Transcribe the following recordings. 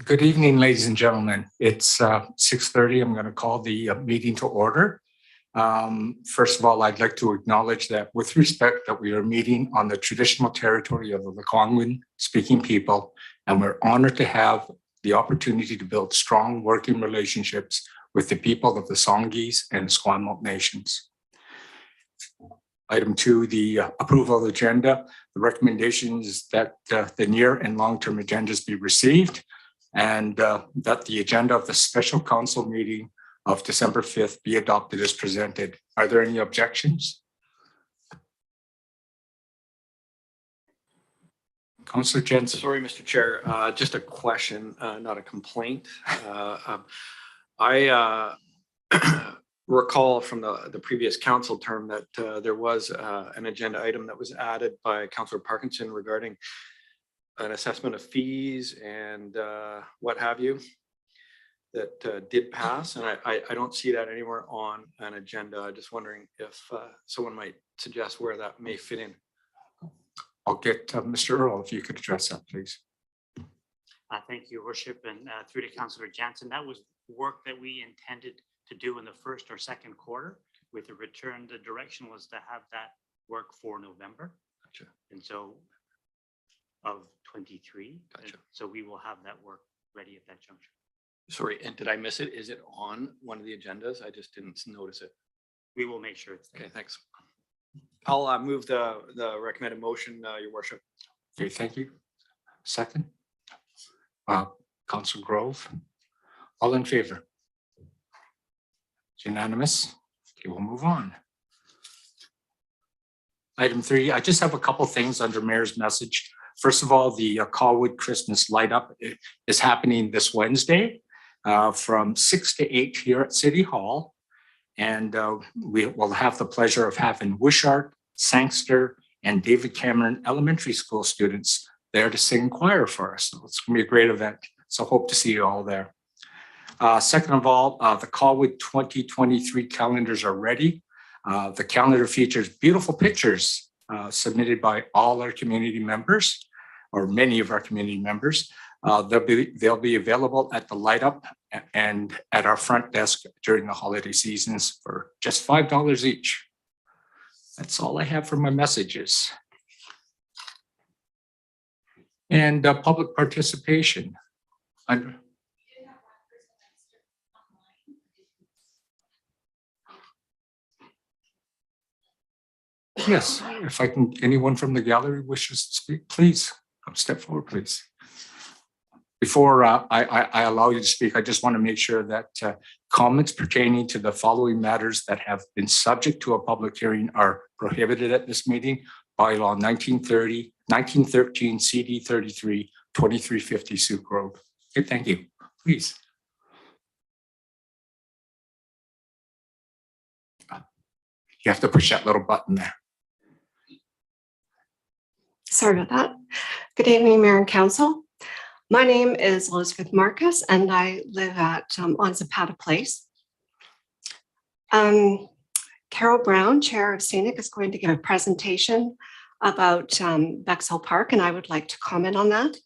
Good evening, ladies and gentlemen. It's 6:30. I'm going to call the meeting to order. First of all, I'd like to acknowledge that with respect that we are meeting on the traditional territory of the Lekwungen speaking people, and we're honored to have the opportunity to build strong working relationships with the people of the Songhees and Esquimalt nations. Item 2, the approval of the agenda. The recommendation is that the near and long-term agendas be received, and that the agenda of the special council meeting of December 5th be adopted as presented. Are there any objections? Councillor Jensen. Sorry, Mr. Chair, just a question, not a complaint. I recall from the previous council term that there was an agenda item that was added by Councillor Parkinson regarding an assessment of fees and what have you that did pass, and I don't see that anywhere on an agenda. I'm just wondering if someone might suggest where that may fit in. I'll get Mr. Earl, if you could address that, please. Thank you, Worship, and through to Councillor Jansen. That was work that we intended to do in the first or second quarter. With the return, the direction was to have that work for November. Gotcha. And so of 23. Gotcha. So we will have that work ready at that juncture. Sorry, and did I miss it? Is it on one of the agendas? I just didn't notice it. We will make sure it's there. Okay, thanks. I'll move the recommended motion, Your Worship. Okay, thank you. Second. Councillor Grove. All in favor? It's unanimous. Okay, we'll move on. Item 3, I just have a couple things under Mayor's message. First of all, the Colwood Christmas light up is happening this Wednesday from 6 to 8 here at City Hall. And we will have the pleasure of having Wishart, Sangster, and David Cameron Elementary School students there to sing choir for us. So it's going to be a great event. So hope to see you all there. Second of all, the Colwood 2023 calendars are ready. The calendar features beautiful pictures submitted by all our community members, or many of our community members. They'll be available at the light up and at our front desk during the holiday seasons for just $5 each. That's all I have for my messages. And public participation. Yes, if I can, anyone from the gallery wishes to speak, please come step forward, please. Before I allow you to speak, I just want to make sure that comments pertaining to the following matters that have been subject to a public hearing are prohibited at this meeting by law 1913 CD 33 2350 Sioux Grove. Okay, thank you. Please. You have to push that little button there. Sorry about that. Good evening, Mayor and Council. My name is Elizabeth Marcus, and I live at on Zapata Place. Carol Brown, Chair of Scenic, is going to give a presentation about Bexhill Park, and I would like to comment on that.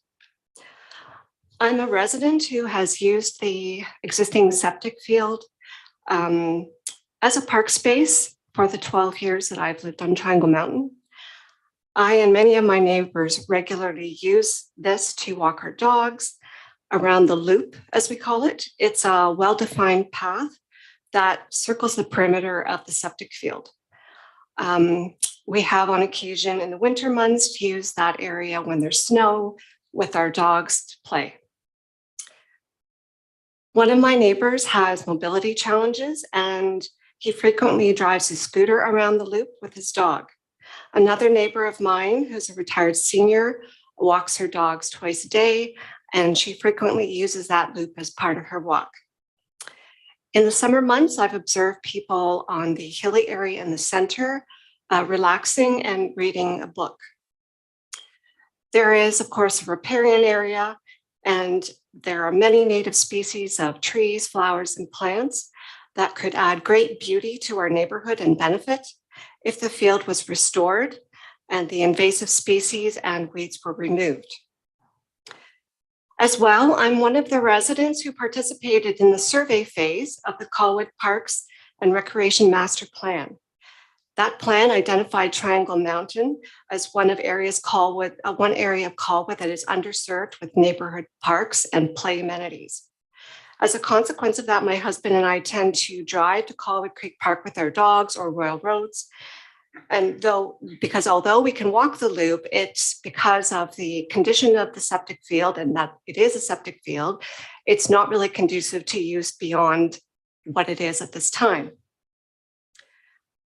I'm a resident who has used the existing septic field as a park space for the 12 years that I've lived on Triangle Mountain. I and many of my neighbors regularly use this to walk our dogs around the loop, as we call it. It's a well-defined path that circles the perimeter of the septic field. We have on occasion in the winter months to use that area when there's snow with our dogs to play. One of my neighbors has mobility challenges and he frequently drives his scooter around the loop with his dog. Another neighbor of mine, who's a retired senior, walks her dogs twice a day, and she frequently uses that loop as part of her walk. In the summer months, I've observed people on the hilly area in the center relaxing and reading a book. There is, of course, a riparian area, and there are many native species of trees, flowers, and plants that could add great beauty to our neighborhood and benefit if the field was restored and the invasive species and weeds were removed. As well, I'm one of the residents who participated in the survey phase of the Colwood Parks and Recreation Master Plan. That plan identified Triangle Mountain as one area of Colwood that is underserved with neighborhood parks and play amenities. As a consequence of that, my husband and I tend to drive to Colwood Creek Park with our dogs or Royal Roads. And although we can walk the loop, it's because of the condition of the septic field and that it is a septic field, it's not really conducive to use beyond what it is at this time.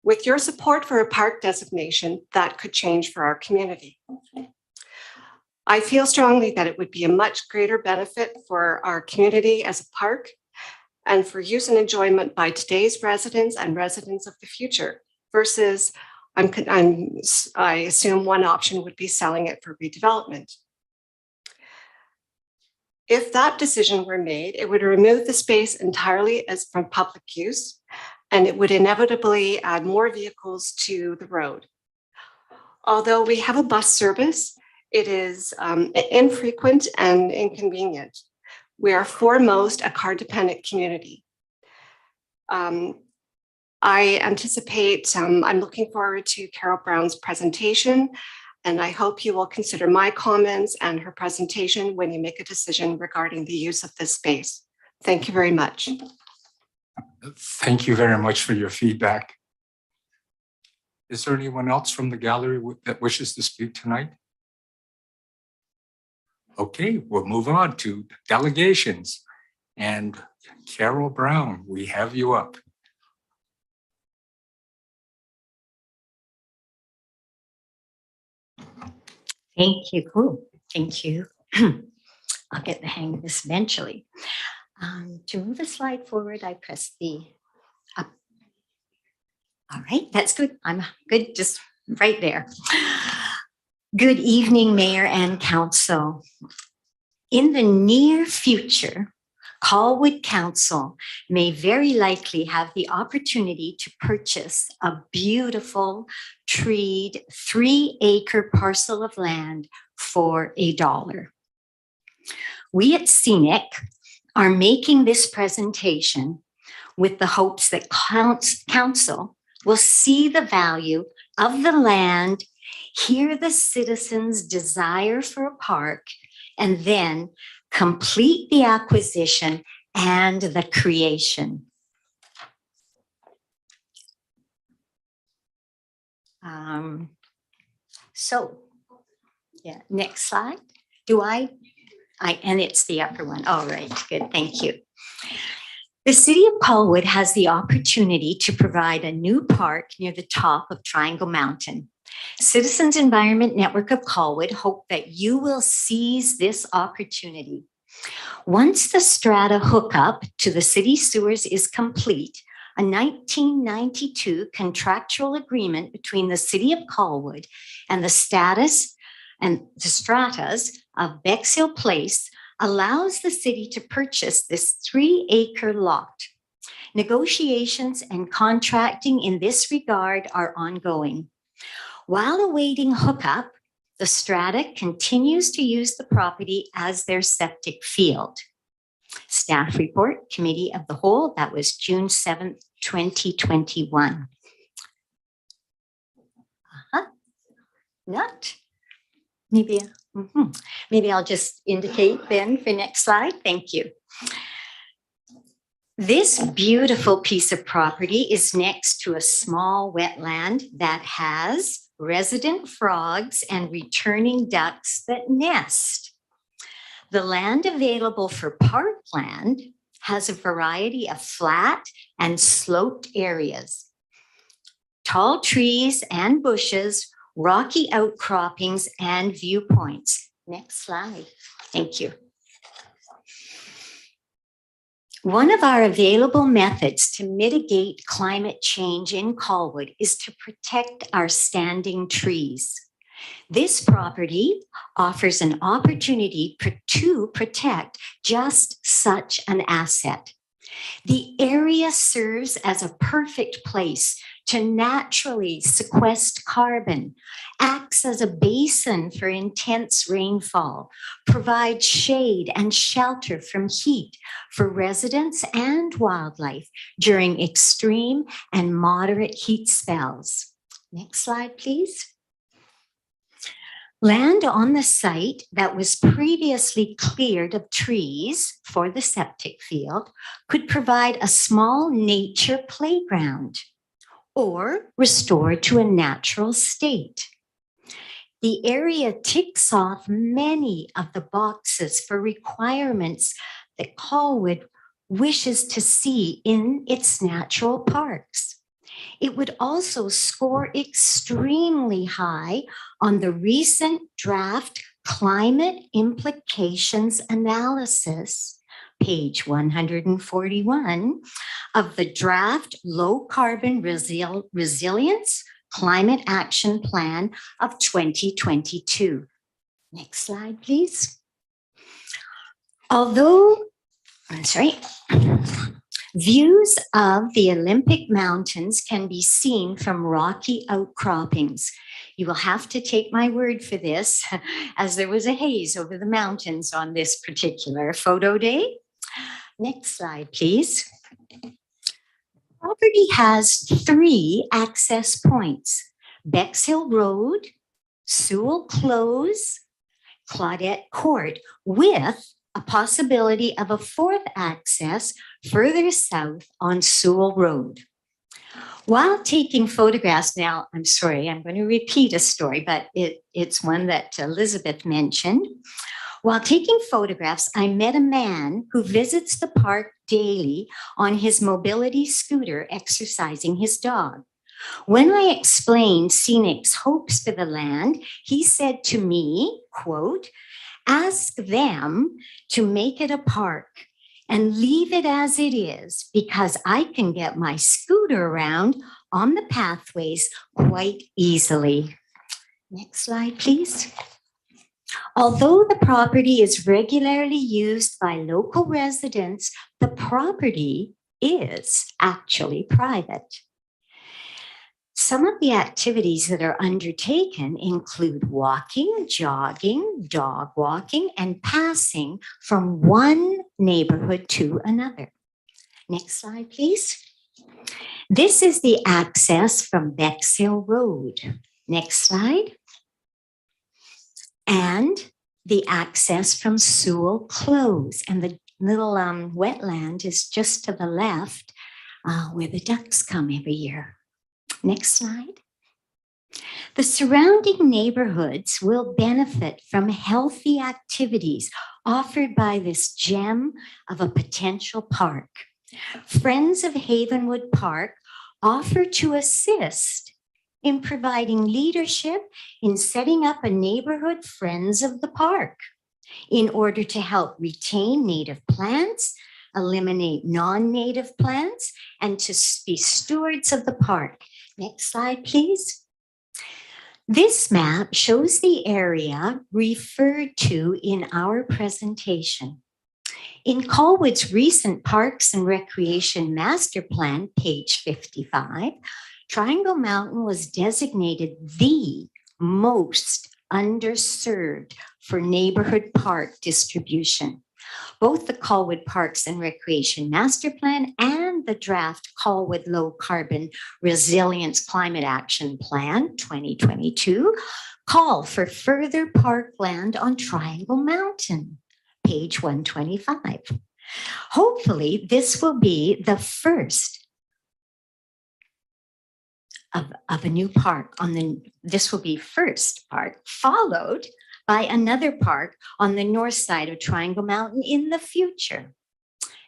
With your support for a park designation, that could change for our community. I feel strongly that it would be a much greater benefit for our community as a park and for use and enjoyment by today's residents and residents of the future versus I assume one option would be selling it for redevelopment. If that decision were made, it would remove the space entirely from public use, and it would inevitably add more vehicles to the road. Although we have a bus service, it is infrequent and inconvenient. We are foremost a car-dependent community. I anticipate, I'm looking forward to Carol Brown's presentation, and I hope you will consider my comments and her presentation when you make a decision regarding the use of this space. Thank you very much. Thank you very much for your feedback. Is there anyone else from the gallery that wishes to speak tonight? Okay, we'll move on to delegations. And Carol Brown, we have you up. Thank you. Cool. Thank you. I'll get the hang of this eventually. To move a slide forward, I press the up. All right, that's good. I'm good, just right there. Good evening, Mayor and Council. In the near future, Colwood Council may very likely have the opportunity to purchase a beautiful treed 3-acre parcel of land for $1. We at Scenic are making this presentation with the hopes that Council will see the value of the land, hear the citizens' desire for a park, and then complete the acquisition and the creation. Yeah, next slide. And it's the upper one. All right, good, thank you. The City of Colwood has the opportunity to provide a new park near the top of Triangle Mountain. Citizens Environment Network of Colwood hope that you will seize this opportunity. Once the strata hookup to the city sewers is complete, a 1992 contractual agreement between the City of Colwood and the stratas of Bexhill Place allows the city to purchase this 3-acre lot. Negotiations and contracting in this regard are ongoing. While awaiting hookup, the strata continues to use the property as their septic field. Staff report, Committee of the Whole, that was June 7th, 2021. Not. Maybe I'll just indicate then for next slide. Thank you. This beautiful piece of property is next to a small wetland that has resident frogs and returning ducks that nest. The land available for parkland has a variety of flat and sloped areas, tall trees and bushes, rocky outcroppings, and viewpoints. Next slide. Thank you. One of our available methods to mitigate climate change in Colwood is to protect our standing trees. This property offers an opportunity to protect just such an asset. The area serves as a perfect place to naturally sequester carbon, acts as a basin for intense rainfall, provides shade and shelter from heat for residents and wildlife during extreme and moderate heat spells. Next slide, please. Land on the site that was previously cleared of trees for the septic field could provide a small nature playground or restore to a natural state. The area ticks off many of the boxes for requirements that Colwood wishes to see in its natural parks. It would also score extremely high on the recent draft climate implications analysis, page 141, of the draft low carbon resilience climate action plan of 2022. Next slide, please. Views of the Olympic Mountains can be seen from rocky outcroppings. You will have to take my word for this, as there was a haze over the mountains on this particular photo day. Next slide, please. Property has 3 access points: Bexhill Road, Sewell Close, Claudette Court, with a possibility of a 4th access further south on Sewell Road. While taking photographs, now I'm sorry, I'm going to repeat a story, but it's one that Elizabeth mentioned. While taking photographs, I met a man who visits the park daily on his mobility scooter, exercising his dog. When I explained Scenic's hopes for the land, he said to me, quote, "Ask them to make it a park and leave it as it is, because I can get my scooter around on the pathways quite easily." Next slide, please. Although the property is regularly used by local residents, the property is actually private. Some of the activities that are undertaken include walking, jogging, dog walking, and passing from one neighborhood to another. Next slide, please. This is the access from Bexhill Road. Next slide. And the access from Sewell Close. And the little wetland is just to the left where the ducks come every year. Next slide. The surrounding neighborhoods will benefit from healthy activities offered by this gem of a potential park. Friends of Havenwood Park offer to assist in providing leadership in setting up a neighborhood Friends of the Park in order to help retain native plants, eliminate non-native plants, and to be stewards of the park. Next slide, please. This map shows the area referred to in our presentation. In Colwood's recent Parks and Recreation Master Plan, page 55, Triangle Mountain was designated the most underserved for neighborhood park distribution. Both the Colwood Parks and Recreation Master Plan and the draft Colwood Low Carbon Resilience Climate Action Plan 2022 call for further parkland on Triangle Mountain, page 125. Hopefully, this will be the first of a new park this will be first park, followed by another park on the north side of Triangle Mountain in the future.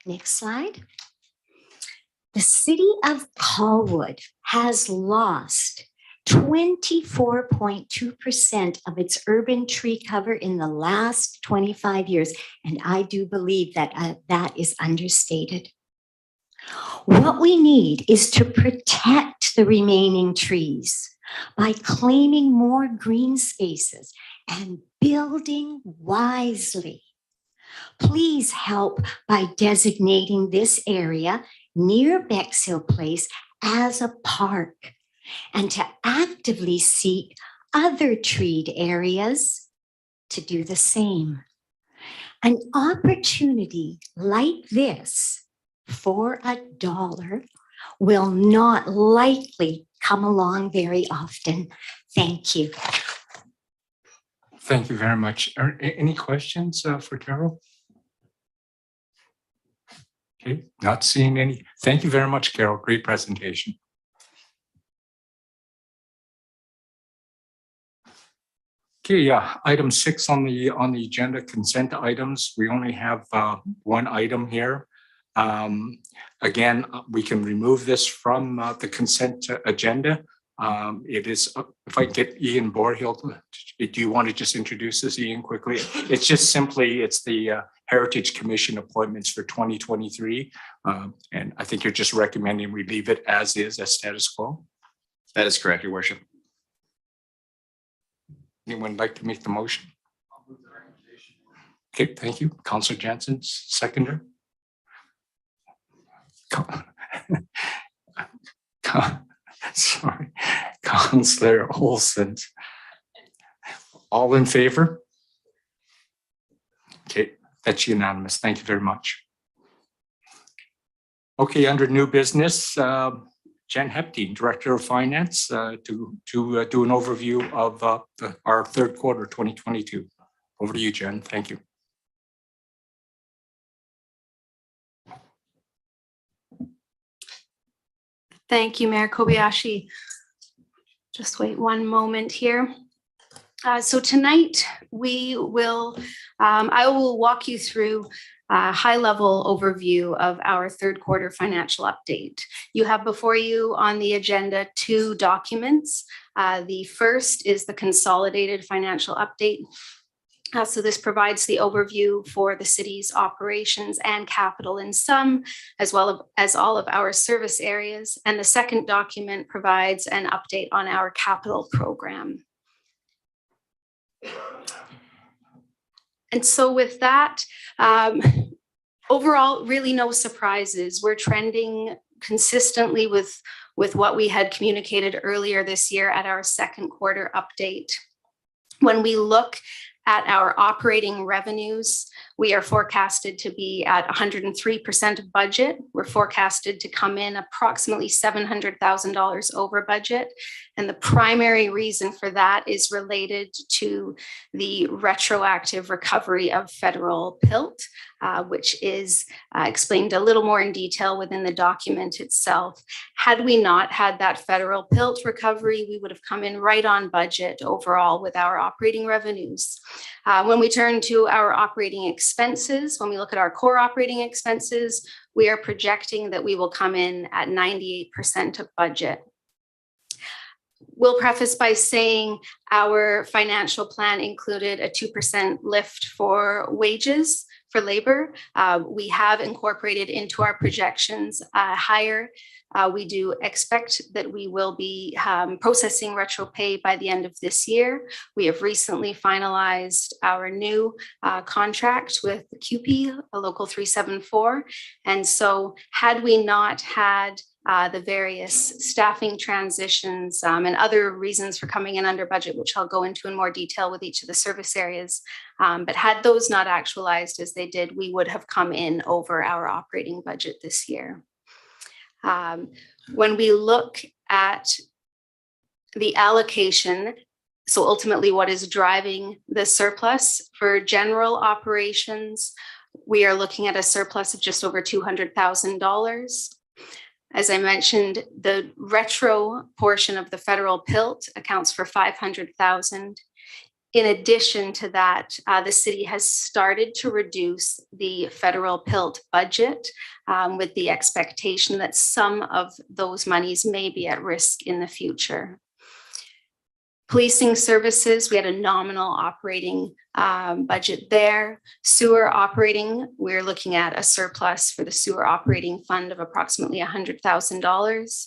Next slide. The city of Colwood has lost 24.2% of its urban tree cover in the last 25 years. And I do believe that that is understated. What we need is to protect the remaining trees by claiming more green spaces and building wisely. Please help by designating this area near Bexhill Place as a park and to actively seek other treed areas to do the same. An opportunity like this for $1 will not likely come along very often. Thank you. Thank you very much. Any questions for Carol? Okay, not seeing any. Thank you very much, Carol. Great presentation. Okay, yeah, item 6 on the agenda, consent items. We only have one item here. Again, we can remove this from the consent agenda. It is, if I get Ian Borhill, do you want to just introduce this, Ian, quickly? It's just simply, it's the Heritage Commission appointments for 2023. And I think you're just recommending we leave it as is, as status quo. That is correct, Your Worship. Anyone like to make the motion? Okay, thank you. Councillor Jansen, seconder. Sorry, Councillor Olsen. All in favor? Okay, that's unanimous. Thank you very much. Okay, under new business, Jen Hepteen, Director of Finance, to do an overview of our third quarter 2022. Over to you, Jen. Thank you. Thank you, Mayor Kobayashi. Just wait one moment here. So tonight we will, I will walk you through a high-level overview of our third quarter financial update. You have before you on the agenda 2 documents. The first is the consolidated financial update. So this provides the overview for the city's operations and capital in sum, as well as all of our service areas. And the second document provides an update on our capital program. And so with that, overall, really no surprises. We're trending consistently with what we had communicated earlier this year at our second quarter update. When we look at our operating revenues, we are forecasted to be at 103% of budget. We're forecasted to come in approximately $700,000 over budget. And the primary reason for that is related to the retroactive recovery of federal PILT, which is explained a little more in detail within the document itself. Had we not had that federal PILT recovery, we would have come in right on budget overall with our operating revenues. When we turn to our operating expenses, when we look at our core operating expenses, we are projecting that we will come in at 98% of budget. We'll preface by saying our financial plan included a 2% lift for wages for labor. We have incorporated into our projections higher. We do expect that we will be processing retro pay by the end of this year. We have recently finalized our new contract with QP, a Local 374. And so had we not had the various staffing transitions and other reasons for coming in under budget, which I'll go into in more detail with each of the service areas. But had those not actualized as they did, we would have come in over our operating budget this year. When we look at the allocation, so ultimately what is driving the surplus for general operations, we are looking at a surplus of just over $200,000. As I mentioned, the retro portion of the federal PILT accounts for $500,000. In addition to that, the city has started to reduce the federal PILT budget with the expectation that some of those monies may be at risk in the future. Policing services, we had a nominal operating budget there. Sewer operating, we're looking at a surplus for the sewer operating fund of approximately $100,000.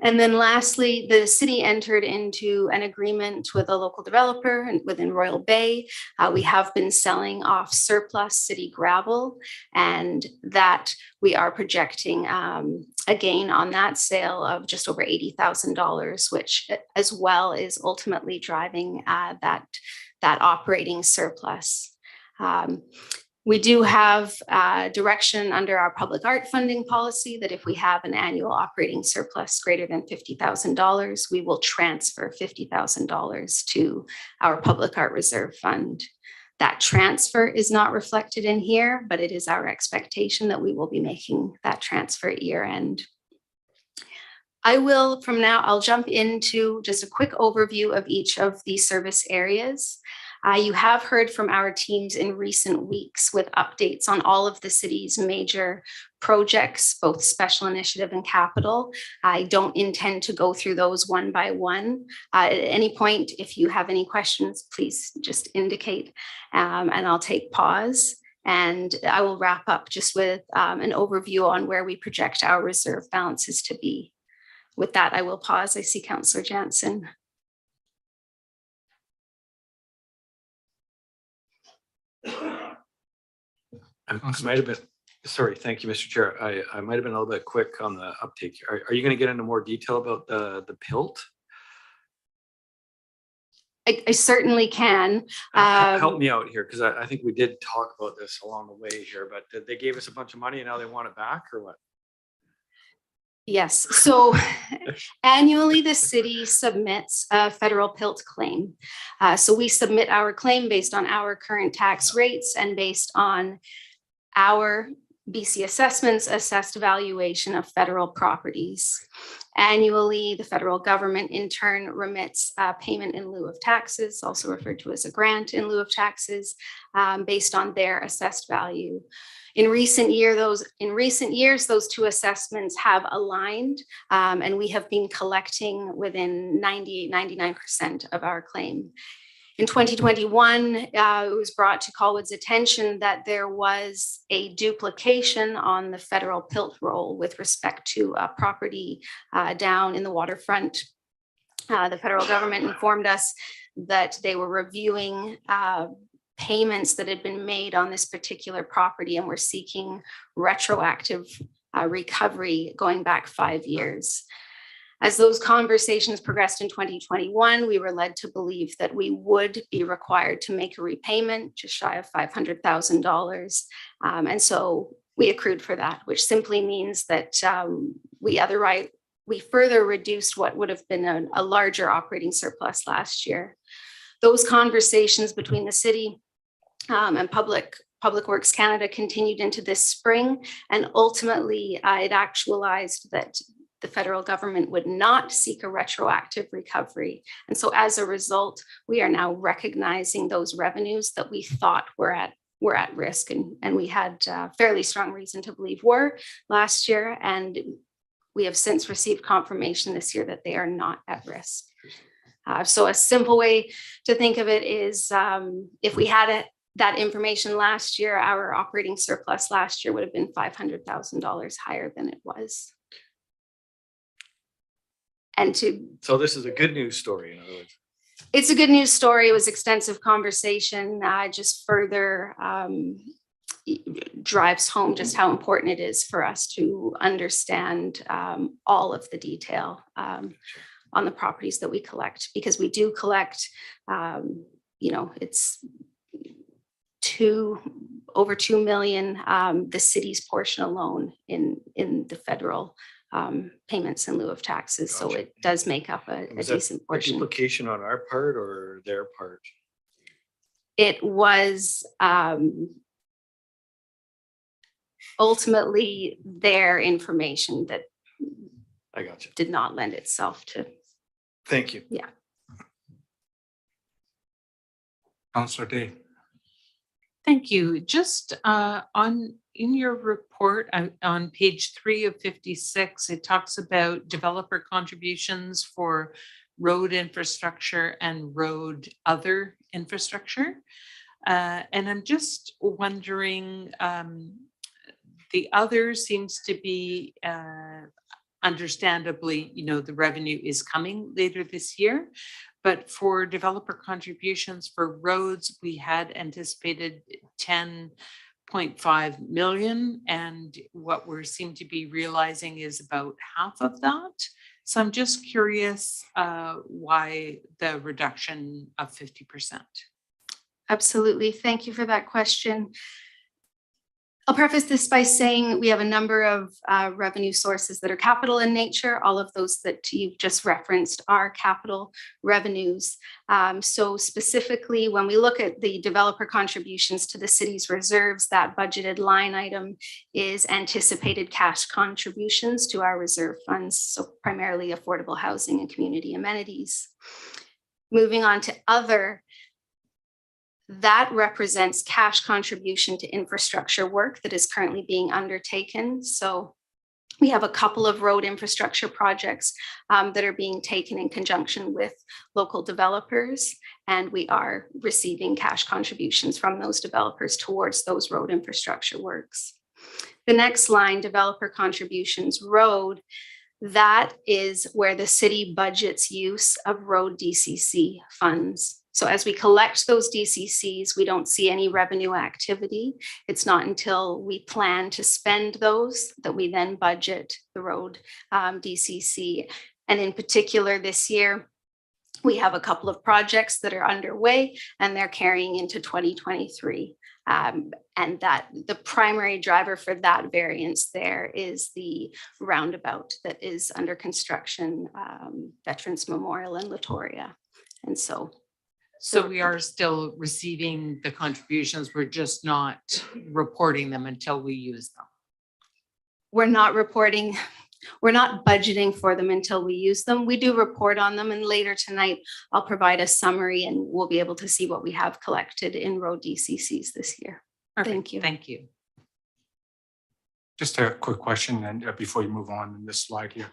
And then lastly, the city entered into an agreement with a local developer and within Royal Bay. We have been selling off surplus city gravel, and that we are projecting a gain on that sale of just over $80,000, which as well is ultimately driving that operating surplus. We do have direction under our public art funding policy that if we have an annual operating surplus greater than $50,000, we will transfer $50,000 to our public art reserve fund. That transfer is not reflected in here, but it is our expectation that we will be making that transfer at year end. I'll jump into just a quick overview of each of these service areas. You have heard from our teams in recent weeks with updates on all of the city's major projects, both special initiative and capital. I don't intend to go through those one by one. At any point, if you have any questions, please just indicate and I'll take pause. And I will wrap up just with an overview on where we project our reserve balances to be. With that, I will pause. I see Councillor Jansen. I might have been, sorry, thank you, Mr. Chair. I might have been a little bit quick on the uptake. Are you going to get into more detail about the PILT? I certainly can. Help me out here, because I think we did talk about this along the way here, but they gave us a bunch of money and now they want it back, or what? Yes, so annually the city submits a federal PILT claim. So we submit our claim based on our current tax rates and based on our BC Assessments assessed valuation of federal properties. Annually, the federal government in turn remits payment in lieu of taxes, also referred to as a grant in lieu of taxes, based on their assessed value. In recent years, those two assessments have aligned, and we have been collecting within 98-99% of our claim. In 2021, it was brought to Colwood's attention that there was a duplication on the federal PILT roll with respect to a property down in the waterfront. The federal government informed us that they were reviewing payments that had been made on this particular property and were seeking retroactive recovery going back 5 years. As those conversations progressed in 2021, we were led to believe that we would be required to make a repayment just shy of $500,000. And so we accrued for that, which simply means that we further reduced what would have been a larger operating surplus last year. Those conversations between the city and Public Works Canada continued into this spring, and ultimately it actualized that the federal government would not seek a retroactive recovery. And so as a result, we are now recognizing those revenues that we thought were at risk, and we had fairly strong reason to believe were last year, and we have since received confirmation this year that they are not at risk. So a simple way to think of it is if we had that information last year, our operating surplus last year would have been $500,000 higher than it was. So this is a good news story, in other words. It's a good news story. It was extensive conversation, just further drives home just how important it is for us to understand all of the detail on the properties that we collect, because we do collect, it's over 2 million, the city's portion alone in the federal payments in lieu of taxes. Gotcha. So it does make up a decent portion. Duplication on our part or their part? It was ultimately their information that I got you. Did not lend itself to. Thank you. Yeah. Councillor Day. Thank you. Just in your report on page 3 of 56, it talks about developer contributions for road infrastructure and road other infrastructure. And I'm just wondering, the other seems to be understandably, the revenue is coming later this year. But for developer contributions for roads, we had anticipated 10.5 million, and what we seem to be realizing is about half of that. So I'm just curious why the reduction of 50%. Absolutely. Thank you for that question. I'll preface this by saying we have a number of revenue sources that are capital in nature. All of those that you've just referenced are capital revenues. So specifically, when we look at the developer contributions to the city's reserves, that budgeted line item is anticipated cash contributions to our reserve funds, so primarily affordable housing and community amenities. Moving on to other, that represents cash contribution to infrastructure work that is currently being undertaken. So we have a couple of road infrastructure projects that are being taken in conjunction with local developers, and we are receiving cash contributions from those developers towards those road infrastructure works. The next line, developer contributions road, that is where the city budgets use of road DCC funds. So as we collect those DCCs, we don't see any revenue activity. It's not until we plan to spend those that we then budget the road DCC. And in particular this year, we have a couple of projects that are underway and they're carrying into 2023. And that the primary driver for that variance there is the roundabout that is under construction, Veterans Memorial in Latoria. And so we are still receiving the contributions, we're just not reporting them until we use them. we're not reporting, we're not budgeting for them until we use them. We do report on them, and later tonight I'll provide a summary and we'll be able to see what we have collected in road DCCs this year. Perfect. Thank you. Thank you. Just a quick question, and before you move on in this slide here,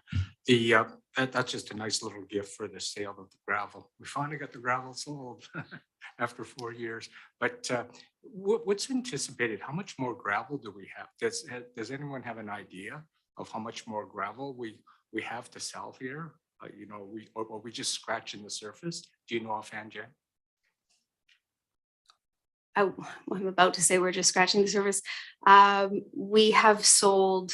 that's just a nice little gift for the sale of the gravel. We finally got the gravel sold after 4 years. But what's anticipated? How much more gravel do we have? Does anyone have an idea of how much more gravel we have to sell here? Or we just scratching the surface? Do you know offhand, Jen? I'm about to say we're just scratching the surface. We have sold,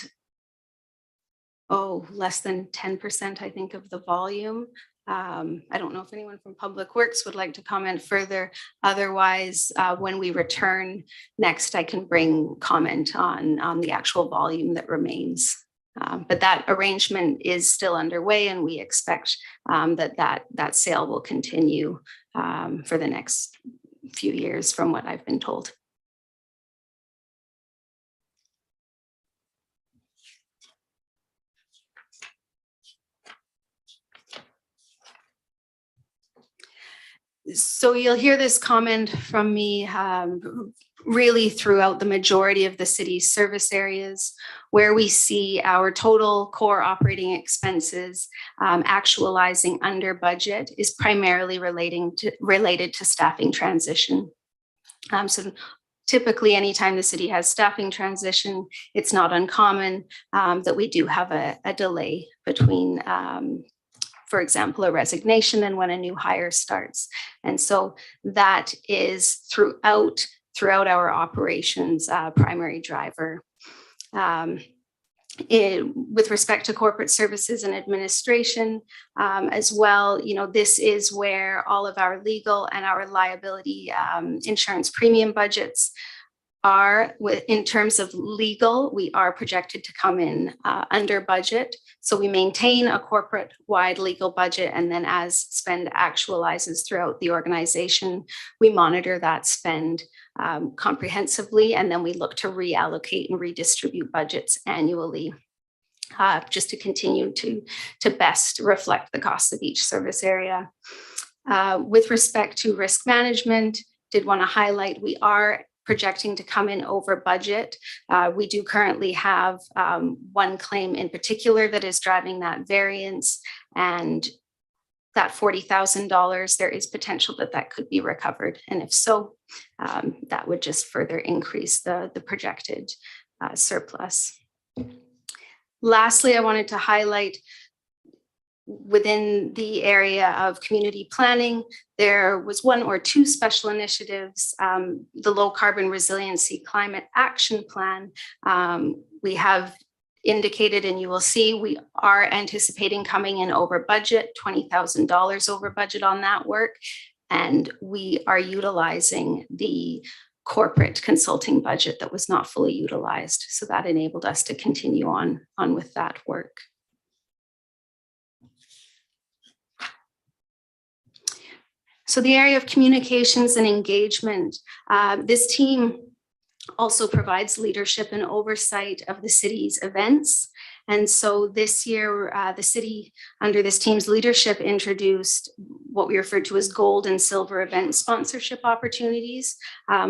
less than 10%, I think, of the volume. I don't know if anyone from Public Works would like to comment further. Otherwise, when we return next, I can bring comment on the actual volume that remains. But that arrangement is still underway, and we expect that sale will continue for the next few years from what I've been told. So you'll hear this comment from me really throughout the majority of the city's service areas, where we see our total core operating expenses actualizing under budget is primarily related to staffing transition. So typically, anytime the city has staffing transition, it's not uncommon that we do have a delay between for example, a resignation and when a new hire starts. And so that is throughout our operations primary driver. With respect to corporate services and administration as well, this is where all of our legal and our liability insurance premium budgets are. In terms of legal, we are projected to come in under budget. So we maintain a corporate-wide legal budget, and then as spend actualizes throughout the organization, we monitor that spend comprehensively, and then we look to reallocate and redistribute budgets annually just to continue to best reflect the costs of each service area. With respect to risk management, did want to highlight we are projecting to come in over budget. We do currently have one claim in particular that is driving that variance, and that $40,000, there is potential that could be recovered. And if so, that would just further increase the projected surplus. Lastly, I wanted to highlight within the area of community planning, there was 1 or 2 special initiatives. The Low Carbon Resiliency Climate Action Plan, we have indicated, and you will see, we are anticipating coming in over budget, $20,000 over budget on that work. And we are utilizing the corporate consulting budget that was not fully utilized. So that enabled us to continue on with that work. So the area of communications and engagement, this team also provides leadership and oversight of the city's events. And so this year, the city, under this team's leadership, introduced what we refer to as gold and silver event sponsorship opportunities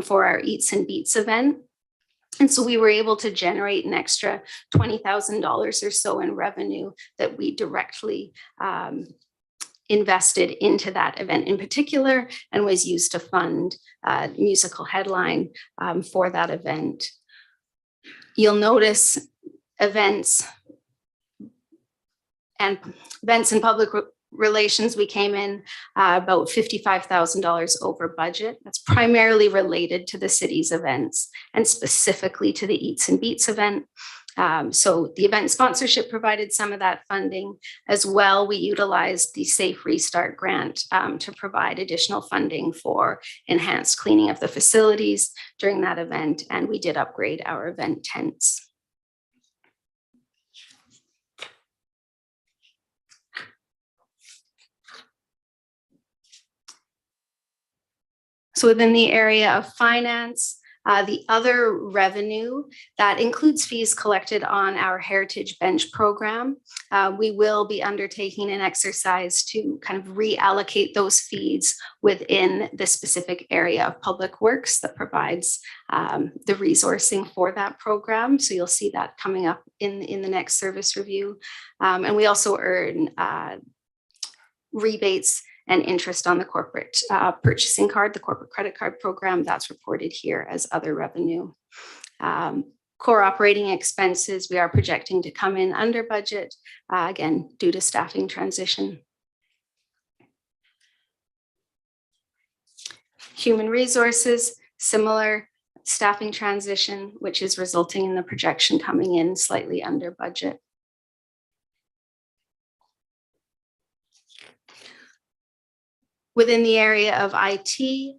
for our Eats and Beats event. And so we were able to generate an extra $20,000 or so in revenue that we directly invested into that event in particular, and was used to fund musical headline for that event. You'll notice events and public relations, we came in about $55,000 over budget. That's primarily related to the city's events and specifically to the Eats and Beats event. So the event sponsorship provided some of that funding as well. We utilized the Safe Restart grant to provide additional funding for enhanced cleaning of the facilities during that event, and we did upgrade our event tents. So within the area of finance, the other revenue that includes fees collected on our Heritage Bench program. We will be undertaking an exercise to kind of reallocate those fees within the specific area of public works that provides the resourcing for that program. So you'll see that coming up in the next service review. And we also earn rebates and interest on the corporate purchasing card, the corporate credit card program. That's reported here as other revenue. Core operating expenses, we are projecting to come in under budget, again, due to staffing transition. Human resources, similar staffing transition, which is resulting in the projection coming in slightly under budget. Within the area of IT,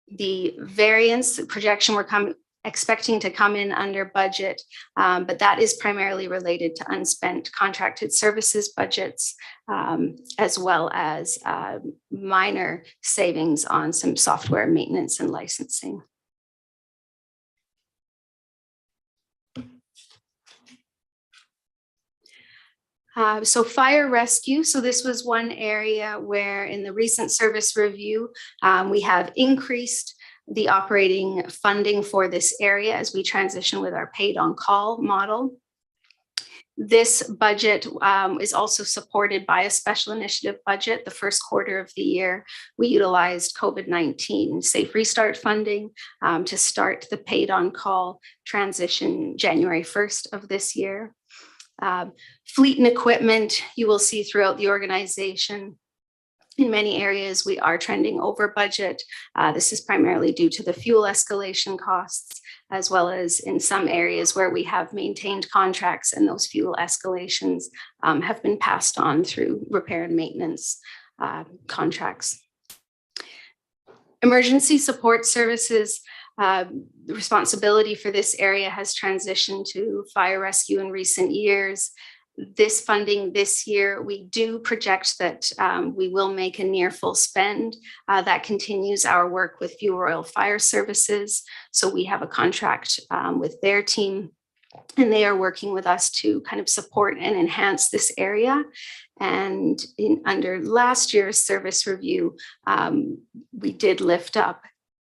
the variance projection we're expecting to come in under budget, but that is primarily related to unspent contracted services budgets, as well as minor savings on some software maintenance and licensing. So fire rescue. So this was one area where in the recent service review, we have increased the operating funding for this area as we transition with our paid on call model. This budget is also supported by a special initiative budget. The first quarter of the year, we utilized COVID-19 Safe Restart funding to start the paid on call transition January 1st of this year. Fleet and equipment, you will see throughout the organization. In many areas, we are trending over budget. This is primarily due to the fuel escalation costs, as well as in some areas where we have maintained contracts and those fuel escalations have been passed on through repair and maintenance contracts. Emergency support services. The responsibility for this area has transitioned to fire rescue in recent years. This funding this year, we do project that we will make a near full spend. That continues our work with Fuel Royal Fire Services. So we have a contract with their team, and they are working with us to kind of support and enhance this area. And under last year's service review, we did lift up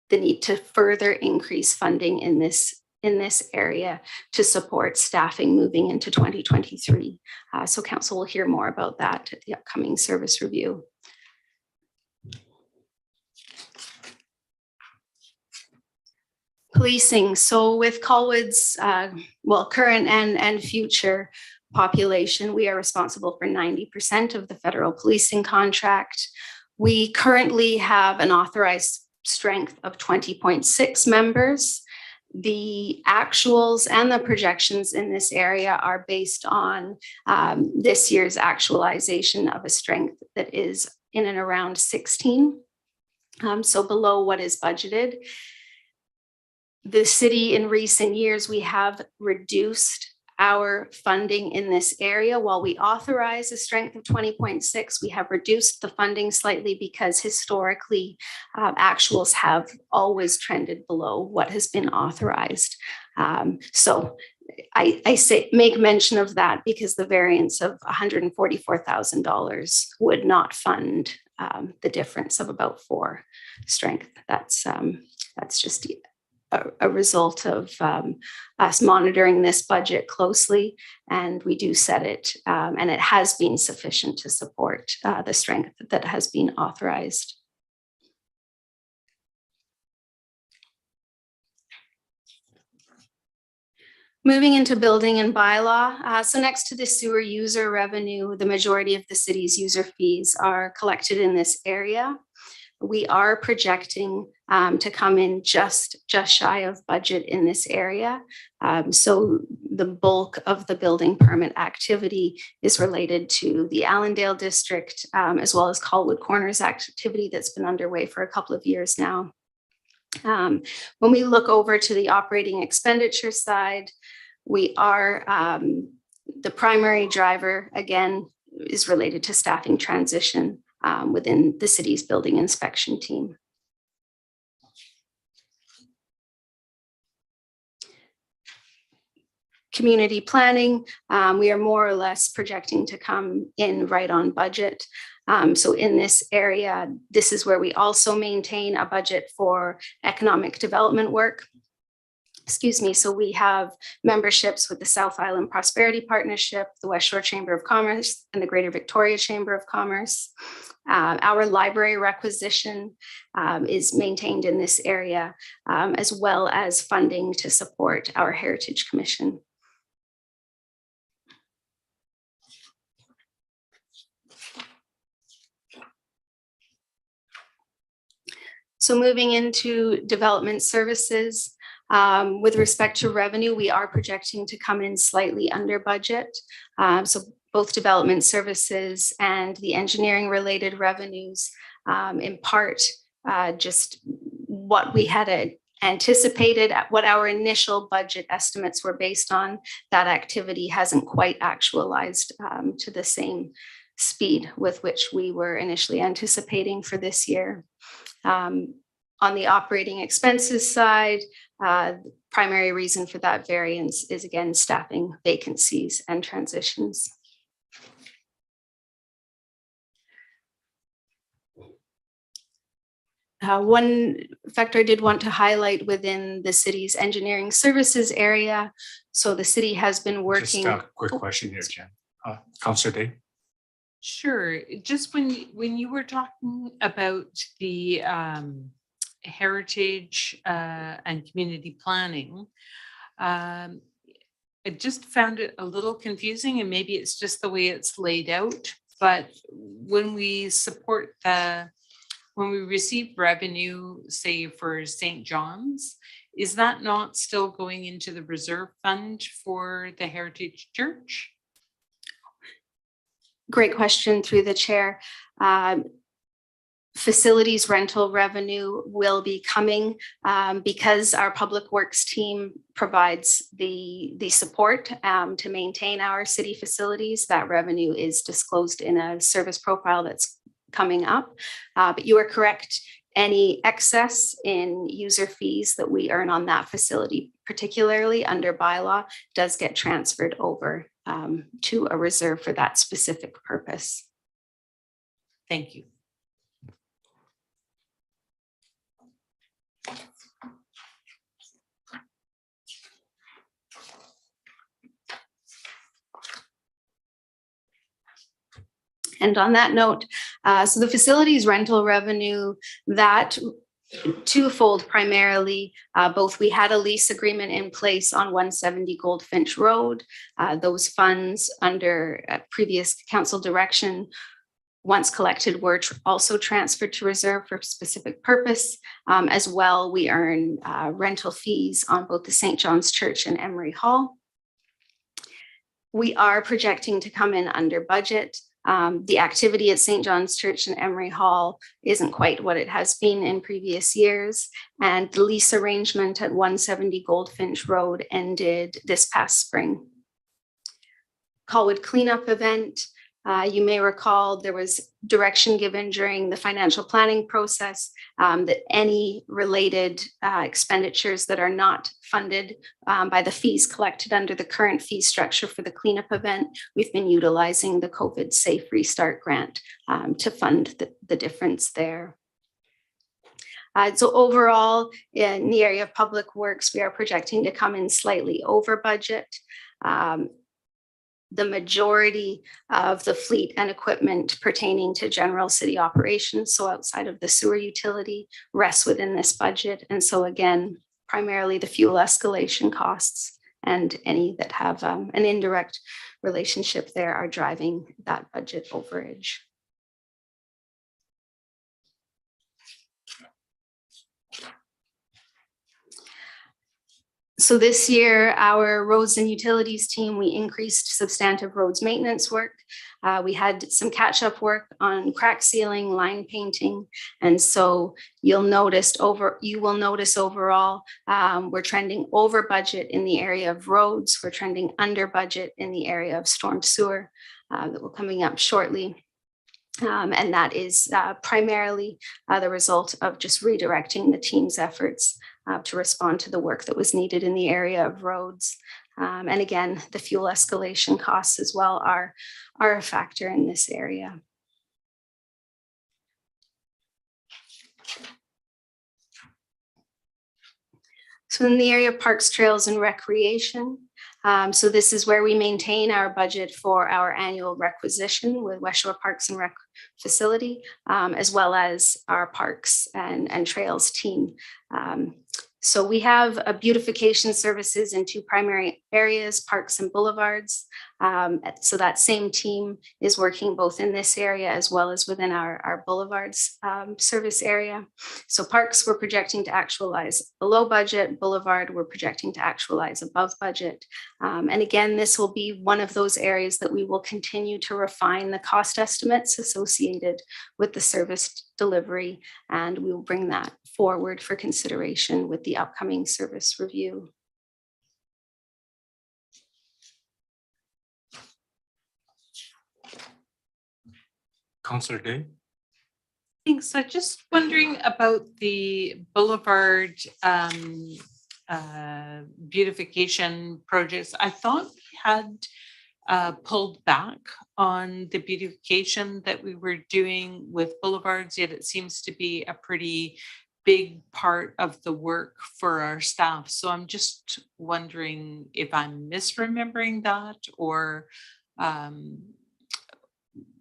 the need to further increase funding in this area to support staffing moving into 2023. So council will hear more about that at the upcoming service review. Policing. So with Colwood's, current and future population, we are responsible for 90% of the federal policing contract. We currently have an authorized strength of 20.6 members. The actuals and the projections in this area are based on this year's actualization of a strength that is in and around 16, so below what is budgeted. The city in recent years, we have reduced our funding in this area. While we authorize a strength of 20.6, we have reduced the funding slightly because historically actuals have always trended below what has been authorized. So I say make mention of that because the variance of $144,000 would not fund the difference of about 4 strength. That's just a result of us monitoring this budget closely, and we do set it, and it has been sufficient to support the strength that has been authorized. Moving into building and bylaw. So next to the sewer user revenue, the majority of the city's user fees are collected in this area. We are projecting to come in just shy of budget in this area. So the bulk of the building permit activity is related to the Allendale district, as well as Colwood Corners activity that's been underway for a couple of years now. When we look over to the operating expenditure side, we are, the primary driver, again, is related to staffing transition within the city's building inspection team. Community planning, we are more or less projecting to come in right on budget. So in this area, this is where we also maintain a budget for economic development work. Excuse me, so we have memberships with the South Island Prosperity Partnership, the West Shore Chamber of Commerce, and the Greater Victoria Chamber of Commerce. Our library requisition is maintained in this area, as well as funding to support our Heritage Commission. So moving into development services, with respect to revenue, we are projecting to come in slightly under budget. So both development services and the engineering related revenues, in part, just what we had anticipated, what our initial budget estimates were based on, that activity hasn't quite actualized to the same speed with which we were initially anticipating for this year. On the operating expenses side, primary reason for that variance is, again, staffing vacancies and transitions. One factor I did want to highlight within the city's engineering services area. So the city has been working. Just a quick question here, Jen. Councillor Day. Sure. Just when you were talking about the heritage and community planning, I just found it a little confusing, and maybe it's just the way it's laid out. But when we support when we receive revenue, say for St. John's, is that not still going into the reserve fund for the Heritage Church? Great question through the chair. Facilities rental revenue will be coming because our public works team provides the support to maintain our city facilities. That revenue is disclosed in a service profile that's coming up. But you are correct. Any excess in user fees that we earn on that facility, particularly under bylaw, does get transferred over to a reserve for that specific purpose. Thank you. And on that note, so the facilities rental revenue, that twofold primarily. Both we had a lease agreement in place on 170 Goldfinch Road. Those funds under previous council direction, once collected, were also transferred to reserve for a specific purpose. As well, we earn rental fees on both the St. John's Church and Emery Hall. We are projecting to come in under budget. The activity at St. John's Church and Emery Hall isn't quite what it has been in previous years. And the lease arrangement at 170 Goldfinch Road ended this past spring. Colwood cleanup event. You may recall there was direction given during the financial planning process that any related expenditures that are not funded by the fees collected under the current fee structure for the cleanup event, we've been utilizing the COVID Safe Restart Grant to fund the difference there. So overall, in the area of public works, we are projecting to come in slightly over budget. The majority of the fleet and equipment pertaining to general city operations, so outside of the sewer utility, rests within this budget. And so again, primarily the fuel escalation costs and any that have an indirect relationship there are driving that budget overage. So this year, our roads and utilities team, we increased substantive roads maintenance work. We had some catch-up work on crack sealing, line painting. And so you will notice overall, we're trending over budget in the area of roads. We're trending under budget in the area of storm sewer that will coming up shortly. And that is primarily the result of just redirecting the team's efforts to respond to the work that was needed in the area of roads. And again, the fuel escalation costs as well are a factor in this area. So in the area of parks, trails, and recreation, so this is where we maintain our budget for our annual requisition with West Shore Parks and Rec facility, as well as our parks and trails team. So we have beautification services in two primary areas, parks and boulevards. So that same team is working both in this area as well as within our boulevards service area. So parks, we're projecting to actualize below budget. Boulevard, we're projecting to actualize above budget. And again, this will be one of those areas that we will continue to refine the cost estimates associated with the service delivery, and we will bring that forward for consideration with the upcoming service review. Councillor Day? Thanks. So just wondering about the Boulevard beautification projects. I thought we had pulled back on the beautification that we were doing with boulevards, yet it seems to be a pretty big part of the work for our staff. So I'm just wondering if I'm misremembering that, or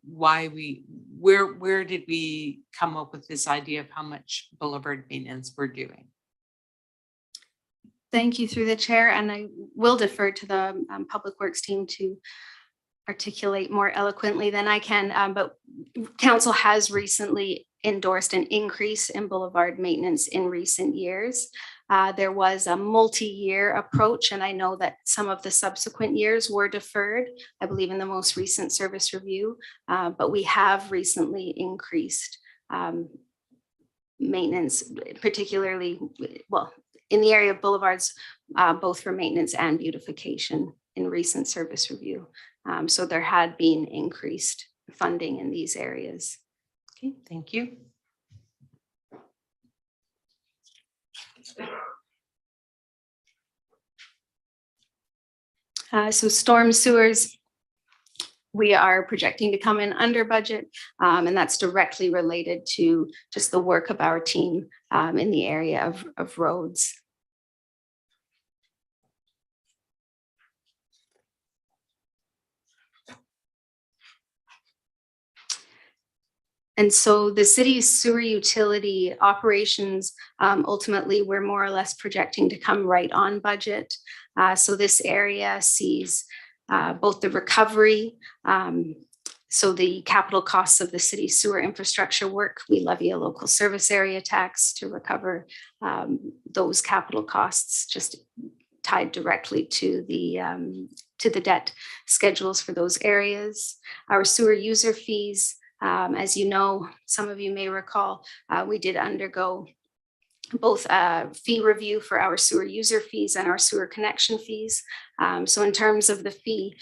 where did we come up with this idea of how much boulevard maintenance we're doing? Thank you through the chair, and I will defer to the Public Works team to articulate more eloquently than I can, but council has recently endorsed an increase in boulevard maintenance in recent years. There was a multi-year approach, and I know that some of the subsequent years were deferred, I believe in the most recent service review, but we have recently increased maintenance, particularly, well, in the area of boulevards, both for maintenance and beautification in recent service review. So there had been increased funding in these areas. Okay, thank you. So storm sewers, we are projecting to come in under budget, and that's directly related to just the work of our team in the area of roads. And so the city's sewer utility operations, ultimately, we're more or less projecting to come right on budget. So this area sees both the recovery, so the capital costs of the city sewer infrastructure work. We levy a local service area tax to recover those capital costs, just tied directly to the debt schedules for those areas. Our sewer user fees, as you know, some of you may recall, we did undergo both a fee review for our sewer user fees and our sewer connection fees. So in terms of the fee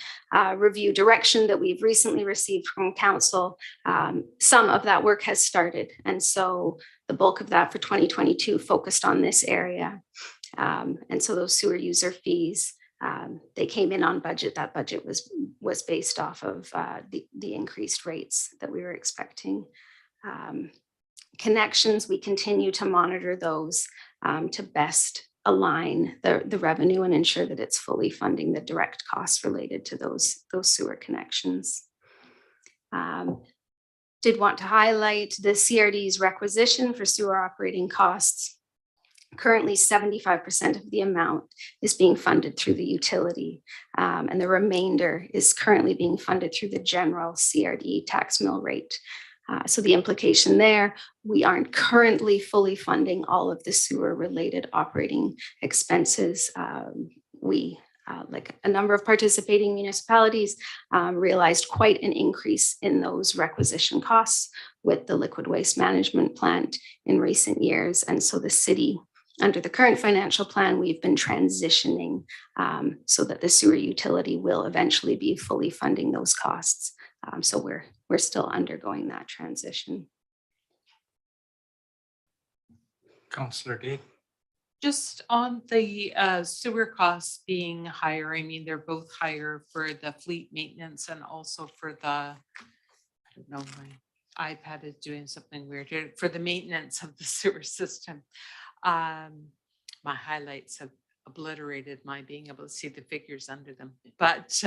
review direction that we've recently received from council, some of that work has started. And so the bulk of that for 2022 focused on this area. And so those sewer user fees, they came in on budget. That budget was based off of the increased rates that we were expecting. Connections, we continue to monitor those to best align the revenue and ensure that it's fully funding the direct costs related to those sewer connections. Did want to highlight the CRD's requisition for sewer operating costs. Currently, 75% of the amount is being funded through the utility, and the remainder is currently being funded through the general CRD tax mill rate. So the implication there, we aren't currently fully funding all of the sewer related operating expenses. We, like a number of participating municipalities, realized quite an increase in those requisition costs with the liquid waste management plant in recent years. And so the city, under the current financial plan, we've been transitioning so that the sewer utility will eventually be fully funding those costs. So we're still undergoing that transition. Councillor Day. Just on the sewer costs being higher, I mean, they're both higher for the fleet maintenance and also for the, I don't know, my iPad is doing something weird here, for the maintenance of the sewer system. My highlights have obliterated my being able to see the figures under them, but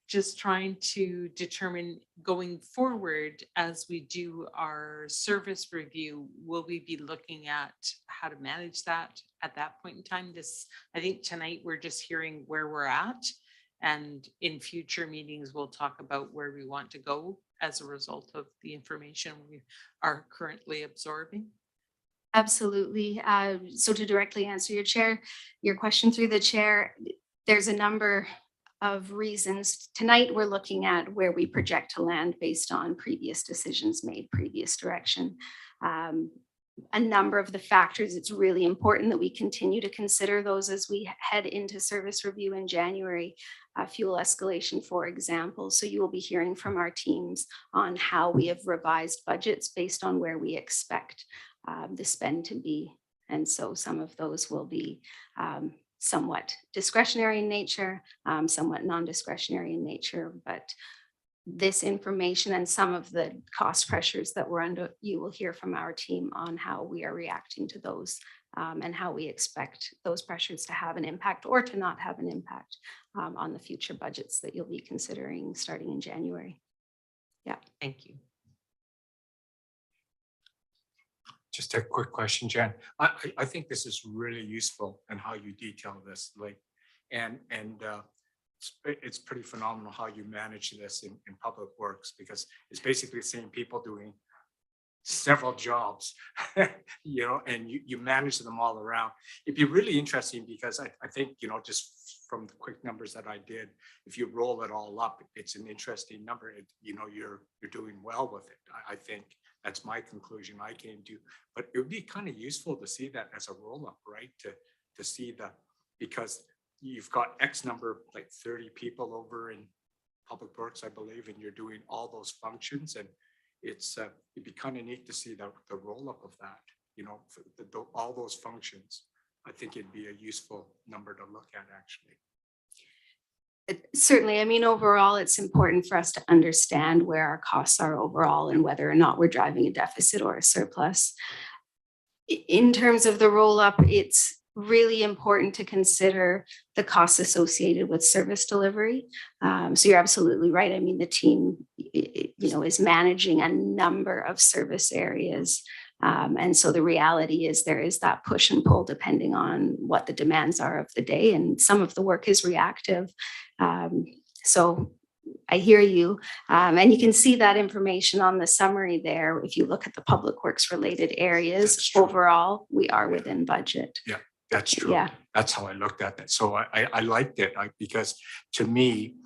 just trying to determine going forward as we do our service review, will we be looking at how to manage that at that point in time? I think tonight we're just hearing where we're at, and in future meetings, we'll talk about where we want to go as a result of the information we are currently absorbing. Absolutely. So to directly answer your question through the chair, there's a number of reasons. Tonight, we're looking at where we project to land based on previous decisions made, previous direction. A number of the factors, it's really important that we continue to consider those as we head into service review in January. Fuel escalation, for example. So you will be hearing from our teams on how we have revised budgets based on where we expect the spend to be. And so some of those will be somewhat discretionary in nature, somewhat non-discretionary in nature, but this information and some of the cost pressures that we're under, you will hear from our team on how we are reacting to those and how we expect those pressures to have an impact or to not have an impact on the future budgets that you'll be considering starting in January. Yeah. Thank you. Just a quick question, Jen. I think this is really useful in how you detail this, like, and it's pretty phenomenal how you manage this in public works, because it's basically the same people doing several jobs, you know, and you manage them all around. It'd be really interesting because I think, you know, just from the quick numbers that I did, if you roll it all up, it's an interesting number. You know, you're doing well with it. I think that's my conclusion I came to, but it would be kind of useful to see that as a roll up, right? To see that, because you've got X number, like 30 people over in public works, I believe, and you're doing all those functions, and it'd be kind of neat to see the roll up of that, you know, for all those functions. I think it'd be a useful number to look at, actually. Certainly, I mean, overall, it's important for us to understand where our costs are overall and whether or not we're driving a deficit or a surplus. In terms of the roll up, it's really important to consider the costs associated with service delivery. So you're absolutely right. I mean, the team, is managing a number of service areas. And so the reality is there is that push and pull depending on what the demands are of the day. And some of the work is reactive. So I hear you. And you can see that information on the summary there. If you look at the public works related areas, That's true. overall, we are within budget. That's true. Yeah. That's how I looked at it. So I liked it because to me,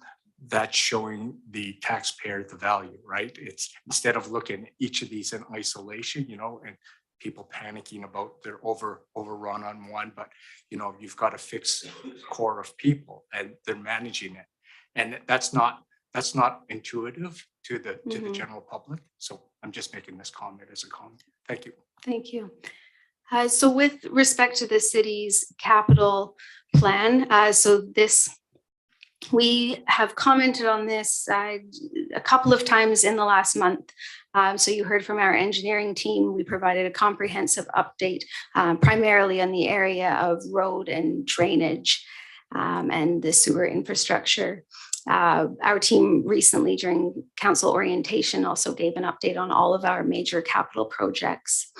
that's showing the taxpayer the value, right? It's instead of looking at each of these in isolation, and people panicking about they're overrun on one, but you've got a fixed core of people and they're managing it. And that's not intuitive to the Mhm. general public. So I'm just making this comment as a comment. Thank you. Thank you. So with respect to the city's capital plan, we have commented on this a couple of times in the last month. So you heard from our engineering team, we provided a comprehensive update primarily on the area of road and drainage and the sewer infrastructure. Our team recently during council orientation also gave an update on all of our major capital projects.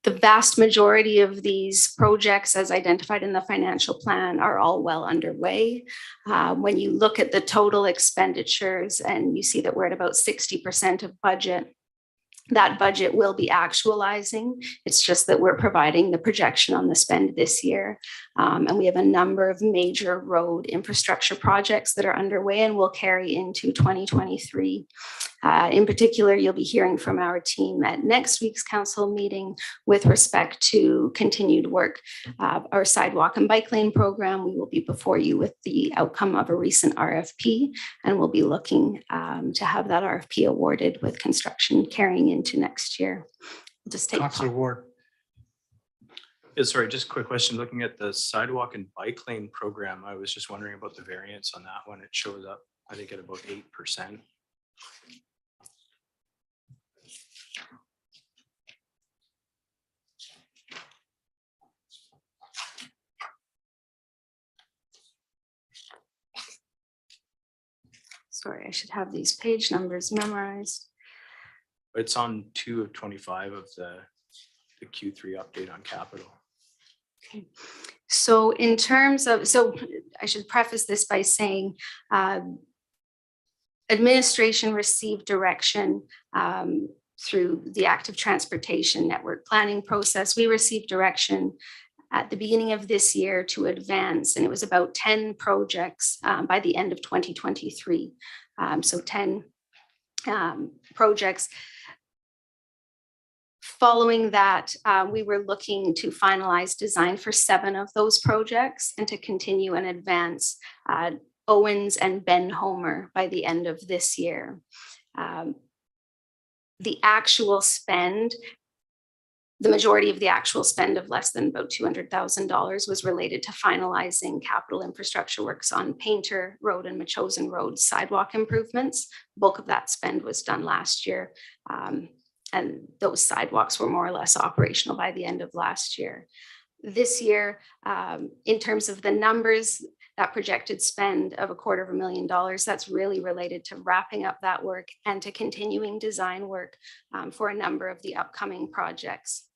The vast majority of these projects, as identified in the financial plan, are all well underway. When you look at the total expenditures and you see that we're at about 60% of budget, that budget will be actualizing. It's just that we're providing the projection on the spend this year. And we have a number of major road infrastructure projects that are underway and will carry into 2023. In particular, you'll be hearing from our team at next week's council meeting with respect to continued work. Our sidewalk and bike lane program, we will be before you with the outcome of a recent RFP, and we'll be looking to have that RFP awarded with construction carrying into next year. We'll just take. Councilor Ward. Yeah, sorry, just a quick question. Looking at the sidewalk and bike lane program, I was just wondering about the variance on that one. It shows up, I think, at about 8%. Sorry, I should have these page numbers memorized. It's on 2 of 25 of the Q3 update on capital. Okay. So in terms of, I should preface this by saying administration received direction through the active transportation network planning process. We received direction at the beginning of this year to advance, and it was about 10 projects by the end of 2023. So 10 projects. Following that, we were looking to finalize design for 7 of those projects and to continue and advance Owens and Ben Homer by the end of this year. The actual spend, the majority of the actual spend of less than about $200,000 was related to finalizing capital infrastructure works on Painter Road and Machosen Road sidewalk improvements. Bulk of that spend was done last year. And those sidewalks were more or less operational by the end of last year. This year, in terms of the numbers, that projected spend of $250,000, that's really related to wrapping up that work and to continuing design work for a number of the upcoming projects.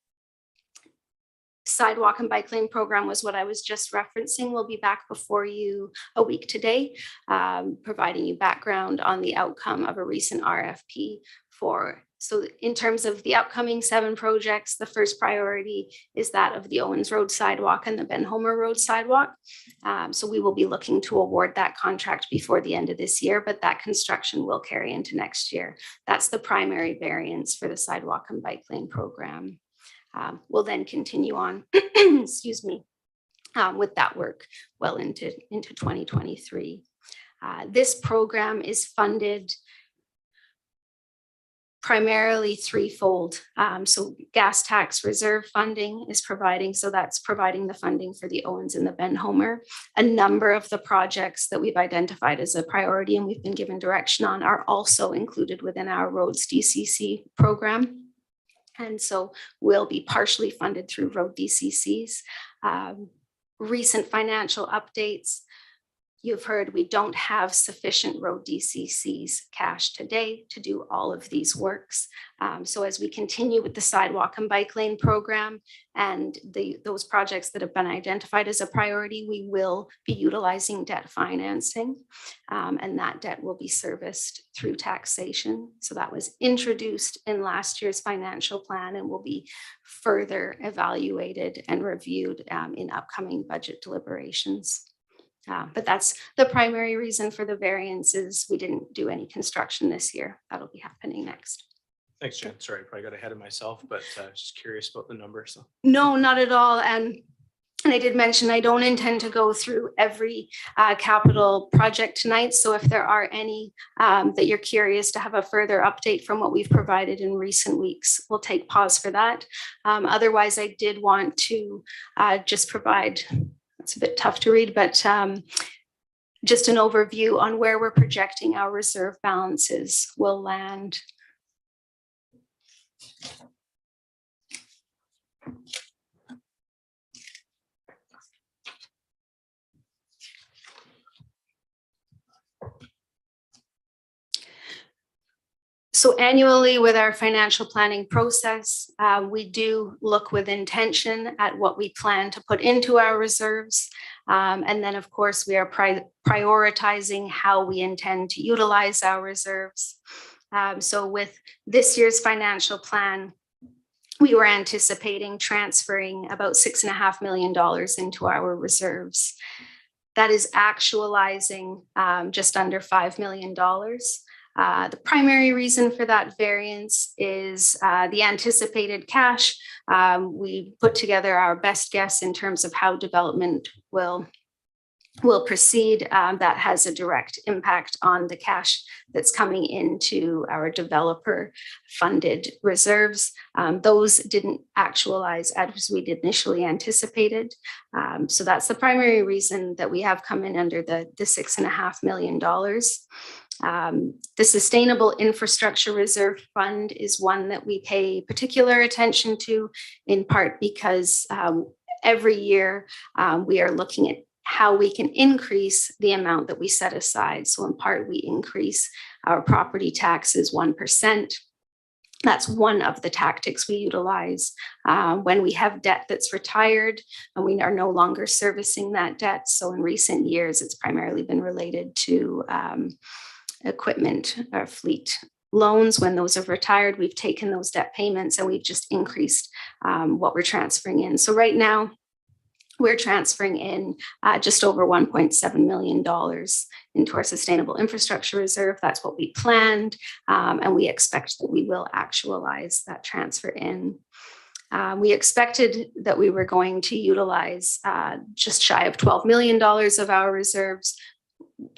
Sidewalk and bike lane program was what I was just referencing. We'll be back before you a week today, providing you background on the outcome of a recent RFP for. So in terms of the upcoming 7 projects, the first priority is that of the Owens Road sidewalk and the Ben Homer Road sidewalk. So we will be looking to award that contract before the end of this year, but that construction will carry into next year. That's the primary variance for the sidewalk and bike lane program. We'll then continue on, excuse me, with that work well into 2023. This program is funded primarily threefold. So gas tax reserve funding is providing, so that's providing the funding for the Owens and the Ben Homer. A number of the projects that we've identified as a priority and we've been given direction on are also included within our roads DCC program. And so will be partially funded through road DCCs. Recent financial updates. You've heard we don't have sufficient road DCCs cash today to do all of these works. So as we continue with the sidewalk and bike lane program and those projects that have been identified as a priority, we will be utilizing debt financing. And that debt will be serviced through taxation. So that was introduced in last year's financial plan and will be further evaluated and reviewed in upcoming budget deliberations. But that's the primary reason for the variances. We didn't do any construction this year. That'll be happening next. Thanks, Jen. Sorry, I probably got ahead of myself, but just curious about the number. So No, not at all. And I did mention I don't intend to go through every capital project tonight. So if there are any that you're curious to have a further update from what we've provided in recent weeks, we'll take pause for that. Otherwise, I did want to just provide, it's a bit tough to read, but just an overview on where we're projecting our reserve balances will land. So annually with our financial planning process, we do look with intention at what we plan to put into our reserves. And then of course, we are prioritizing how we intend to utilize our reserves. So with this year's financial plan, we were anticipating transferring about $6.5 million into our reserves. That is actualizing just under $5 million. The primary reason for that variance is the anticipated cash. We put together our best guess in terms of how development will proceed. That has a direct impact on the cash that's coming into our developer funded reserves. Those didn't actualize as we'd initially anticipated. So that's the primary reason that we have come in under the $6.5 million. The Sustainable Infrastructure Reserve Fund is one that we pay particular attention to, in part because every year we are looking at how we can increase the amount that we set aside. So in part, we increase our property taxes 1%. That's one of the tactics we utilize when we have debt that's retired and we are no longer servicing that debt. So in recent years, it's primarily been related to equipment or fleet loans. When those have retired, we've taken those debt payments and we've just increased what we're transferring in. So right now, we're transferring in just over $1.7 million into our Sustainable Infrastructure Reserve. That's what we planned, and we expect that we will actualize that transfer in. We expected that we were going to utilize just shy of $12 million of our reserves.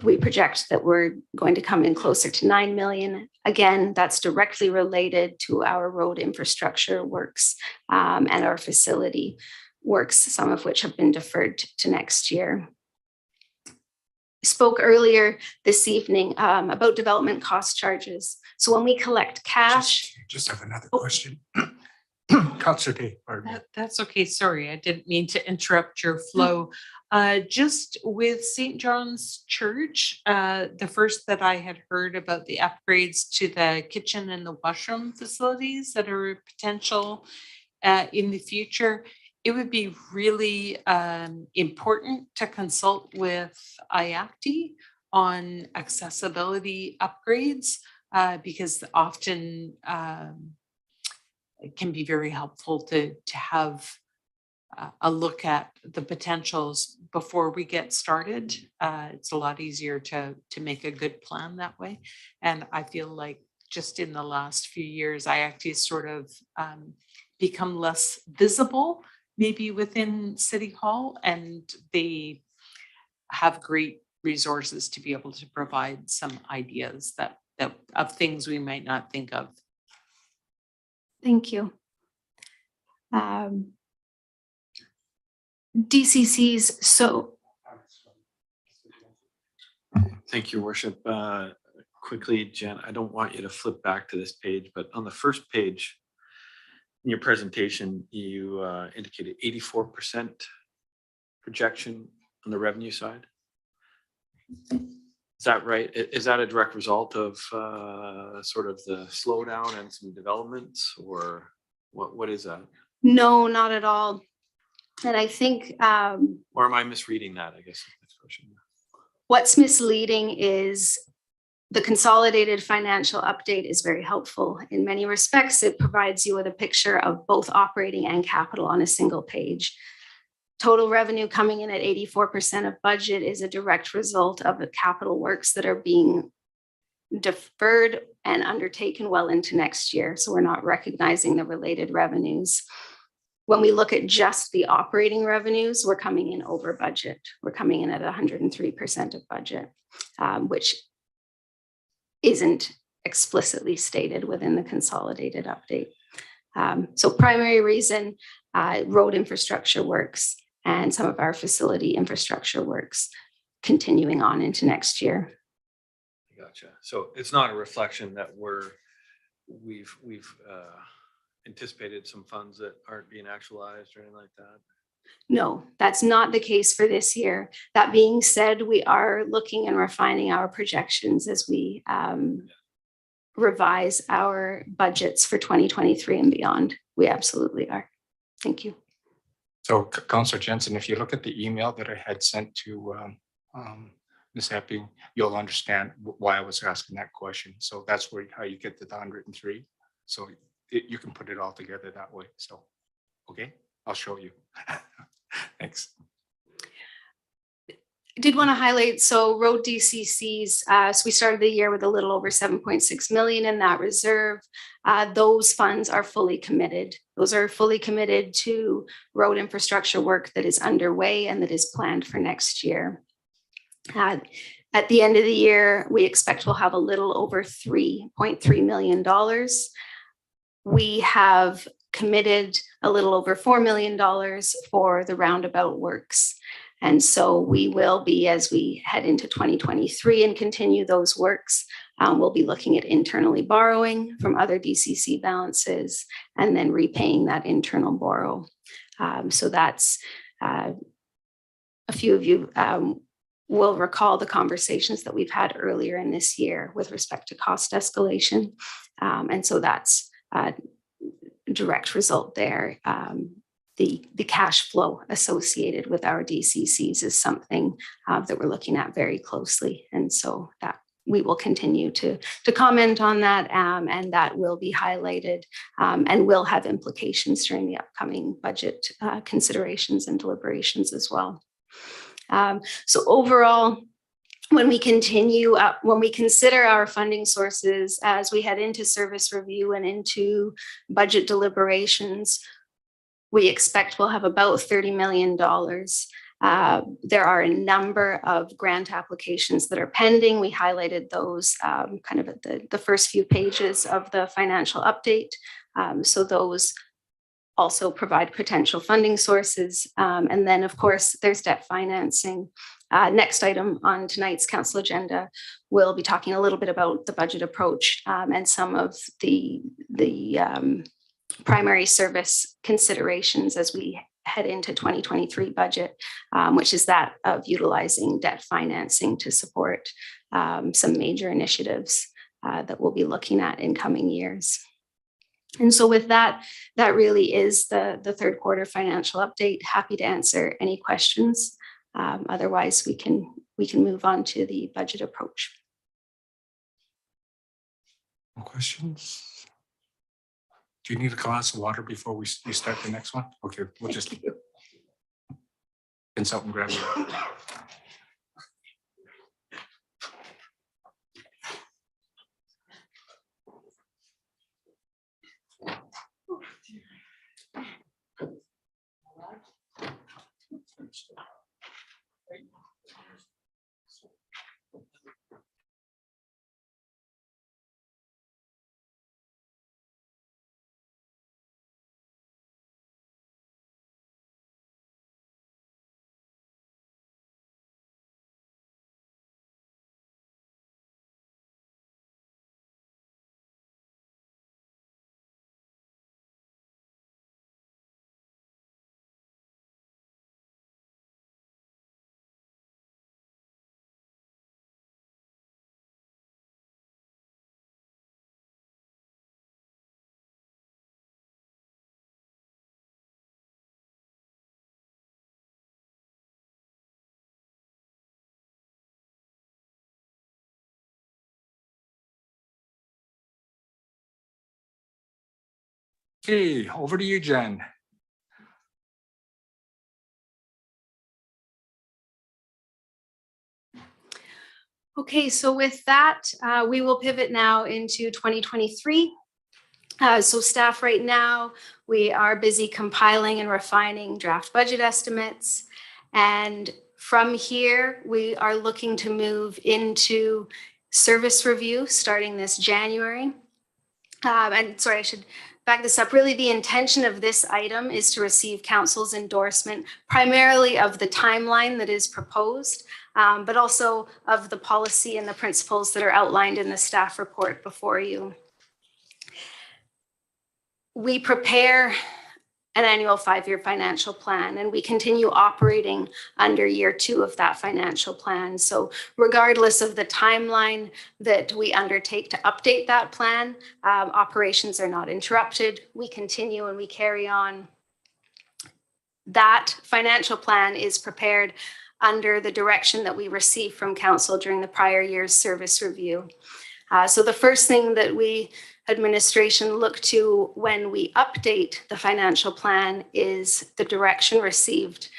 We project that we're going to come in closer to 9 million. Again, that's directly related to our road infrastructure works and our facility works, some of which have been deferred to next year. Spoke earlier this evening about development cost charges. So when we collect cash. Just have another question. Councillor Day, pardon me. That's okay. Sorry, I didn't mean to interrupt your flow. Just with St. John's Church, the first that I had heard about the upgrades to the kitchen and the washroom facilities that are potential in the future, it would be really important to consult with IACTI on accessibility upgrades because often it can be very helpful to have a look at the potentials before we get started. It's a lot easier to make a good plan that way. And I feel like just in the last few years, IACTI has sort of become less visible maybe within City Hall, and they have great resources to be able to provide some ideas that of things we might not think of. Thank you. DCCs, so. Thank you, Worship. Quickly, Jen, I don't want you to flip back to this page, but on the first page, in your presentation, you indicated 84% projection on the revenue side. Is that right? Is that a direct result of sort of the slowdown and some developments, or what is that? No, not at all. And I think Or am I misreading that, I guess? Is the question. what's misleading is the consolidated financial update is very helpful. In many respects, it provides you with a picture of both operating and capital on a single page. Total revenue coming in at 84% of budget is a direct result of the capital works that are being deferred and undertaken well into next year. So we're not recognizing the related revenues. When we look at just the operating revenues, we're coming in over budget. We're coming in at 103% of budget, which isn't explicitly stated within the consolidated update. So primary reason, road infrastructure works and some of our facility infrastructure works continuing on into next year. Gotcha. So it's not a reflection that we've anticipated some funds that aren't being actualized or anything like that. No, that's not the case for this year. That being said, we are looking and refining our projections as we revise our budgets for 2023 and beyond. We absolutely are. Thank you. So Councillor Jensen, if you look at the email that I had sent to Ms. Epping, you'll understand why I was asking that question. So that's how you get to the 103. So you can put it all together that way. So, okay, I'll show you. Thanks. Did want to highlight, so road DCCs, so we started the year with a little over 7.6 million in that reserve. Those funds are fully committed. Those are fully committed to road infrastructure work that is underway and that is planned for next year. At the end of the year, we expect we'll have a little over $3.3 million. We have committed a little over $4 million for the roundabout works. And so we will be, as we head into 2023 and continue those works, we'll be looking at internally borrowing from other DCC balances and then repaying that internal borrow. So that's a few of you will recall the conversations that we've had earlier in this year with respect to cost escalation. And so that's a direct result there. The cash flow associated with our DCCs is something that we're looking at very closely. And so that we will continue to comment on that, and that will be highlighted and will have implications during the upcoming budget considerations and deliberations as well. So overall, when we consider our funding sources as we head into service review and into budget deliberations, we expect we'll have about $30 million. There are a number of grant applications that are pending. We highlighted those kind of at the first few pages of the financial update. So those also provide potential funding sources. And then, of course, there's debt financing. Next item on tonight's council agenda, we'll be talking a little bit about the budget approach and some of the primary service considerations as we head into 2023 budget, which is that of utilizing debt financing to support some major initiatives that we'll be looking at in coming years. And so with that, that really is the third quarter financial update. Happy to answer any questions. Otherwise, we can move on to the budget approach. No questions? Do you need a glass of water before we start the next one? Okay, we'll just consult and grab it. Okay, over to you, Jen. Okay, so with that, we will pivot now into 2023. So staff right now, we are busy compiling and refining draft budget estimates. And from here, we are looking to move into service review starting this January. And sorry, I should back this up. Really, the intention of this item is to receive council's endorsement primarily of the timeline that is proposed, but also of the policy and the principles that are outlined in the staff report before you. We prepare an annual 5-year financial plan, and we continue operating under year 2 of that financial plan. So regardless of the timeline that we undertake to update that plan, operations are not interrupted. We continue and we carry on. That financial plan is prepared under the direction that we received from council during the prior year's service review. So the first thing that we administration look to when we update the financial plan is the direction received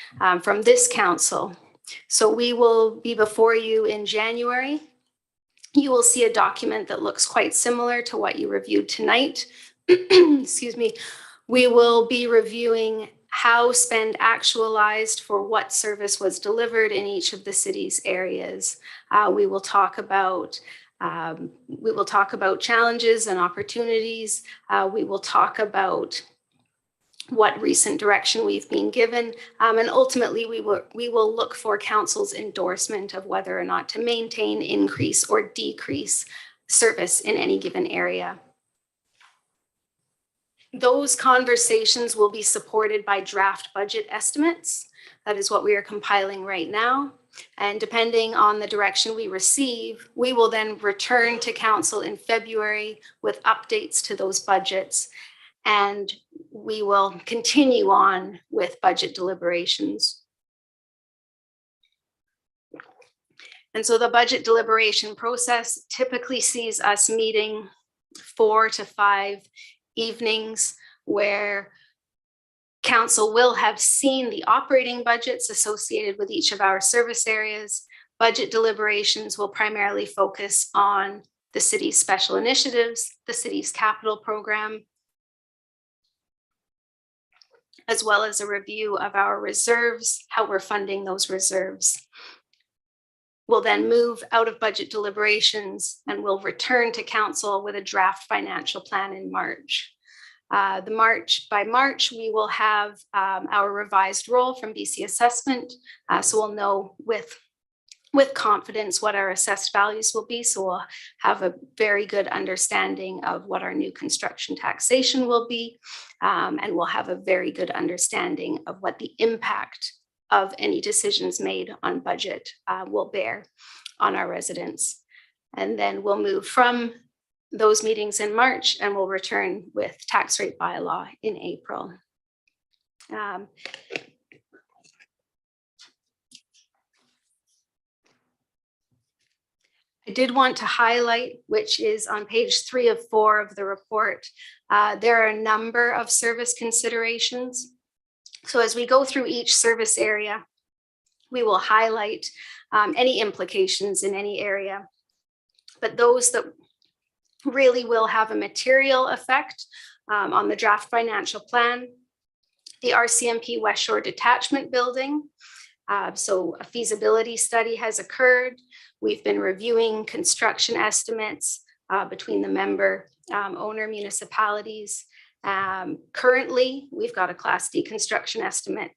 from this council. So we will be before you in January. You will see a document that looks quite similar to what you reviewed tonight. Excuse me. We will be reviewing how spend actualized for what service was delivered in each of the city's areas. We will talk about challenges and opportunities. We will talk about what recent direction we've been given. And ultimately, we will look for council's endorsement of whether or not to maintain, increase, or decrease service in any given area. Those conversations will be supported by draft budget estimates. That is what we are compiling right now. And depending on the direction we receive, we will then return to council in February with updates to those budgets. And we will continue on with budget deliberations. And so the budget deliberation process typically sees us meeting 4 to 5 evenings where council will have seen the operating budgets associated with each of our service areas. Budget deliberations will primarily focus on the city's special initiatives, the city's capital program, as well as a review of our reserves, how we're funding those reserves. We'll then move out of budget deliberations and we'll return to council with a draft financial plan in March. By March, we will have our revised roll from BC Assessment. So we'll know with confidence what our assessed values will be. So we'll have a very good understanding of what our new construction taxation will be. And we'll have a very good understanding of what the impact of any decisions made on budget will bear on our residents. And then we'll move from those meetings in March and we'll return with tax rate bylaw in April. I did want to highlight, which is on page 3 of 4 of the report, there are a number of service considerations. So as we go through each service area, we will highlight any implications in any area, but those that really will have a material effect on the draft financial plan. The RCMP West Shore Detachment Building. So a feasibility study has occurred. We've been reviewing construction estimates between the member owner municipalities. Currently, we've got a Class D construction estimate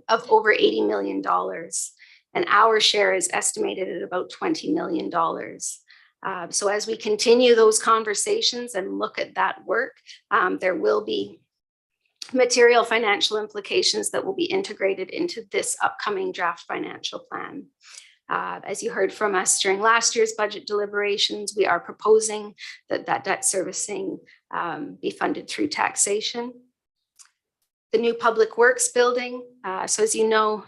of over $80 million, and our share is estimated at about $20 million. So as we continue those conversations and look at that work, there will be material financial implications that will be integrated into this upcoming draft financial plan. As you heard from us during last year's budget deliberations, we are proposing that debt servicing be funded through taxation. The new Public Works building, so as you know,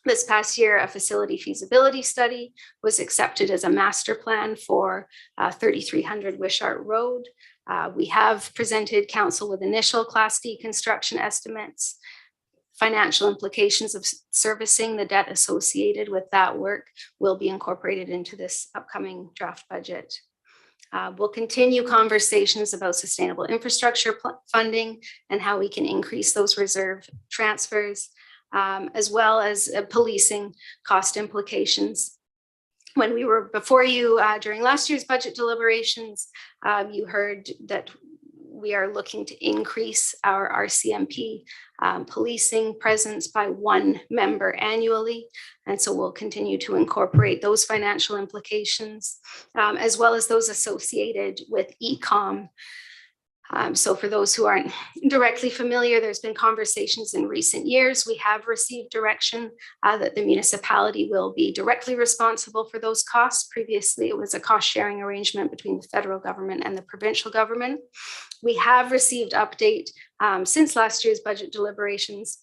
this past year, a facility feasibility study was accepted as a master plan for 3300 Wishart Road. We have presented council with initial Class D construction estimates. Financial implications of servicing the debt associated with that work will be incorporated into this upcoming draft budget. We'll continue conversations about sustainable infrastructure funding and how we can increase those reserve transfers, as well as policing cost implications. When we were before you during last year's budget deliberations, you heard that we are looking to increase our RCMP policing presence by 1 member annually. And so we'll continue to incorporate those financial implications, as well as those associated with e-com. So for those who aren't directly familiar, there's been conversations in recent years. We have received direction that the municipality will be directly responsible for those costs. Previously, it was a cost-sharing arrangement between the federal government and the provincial government. We have received update since last year's budget deliberations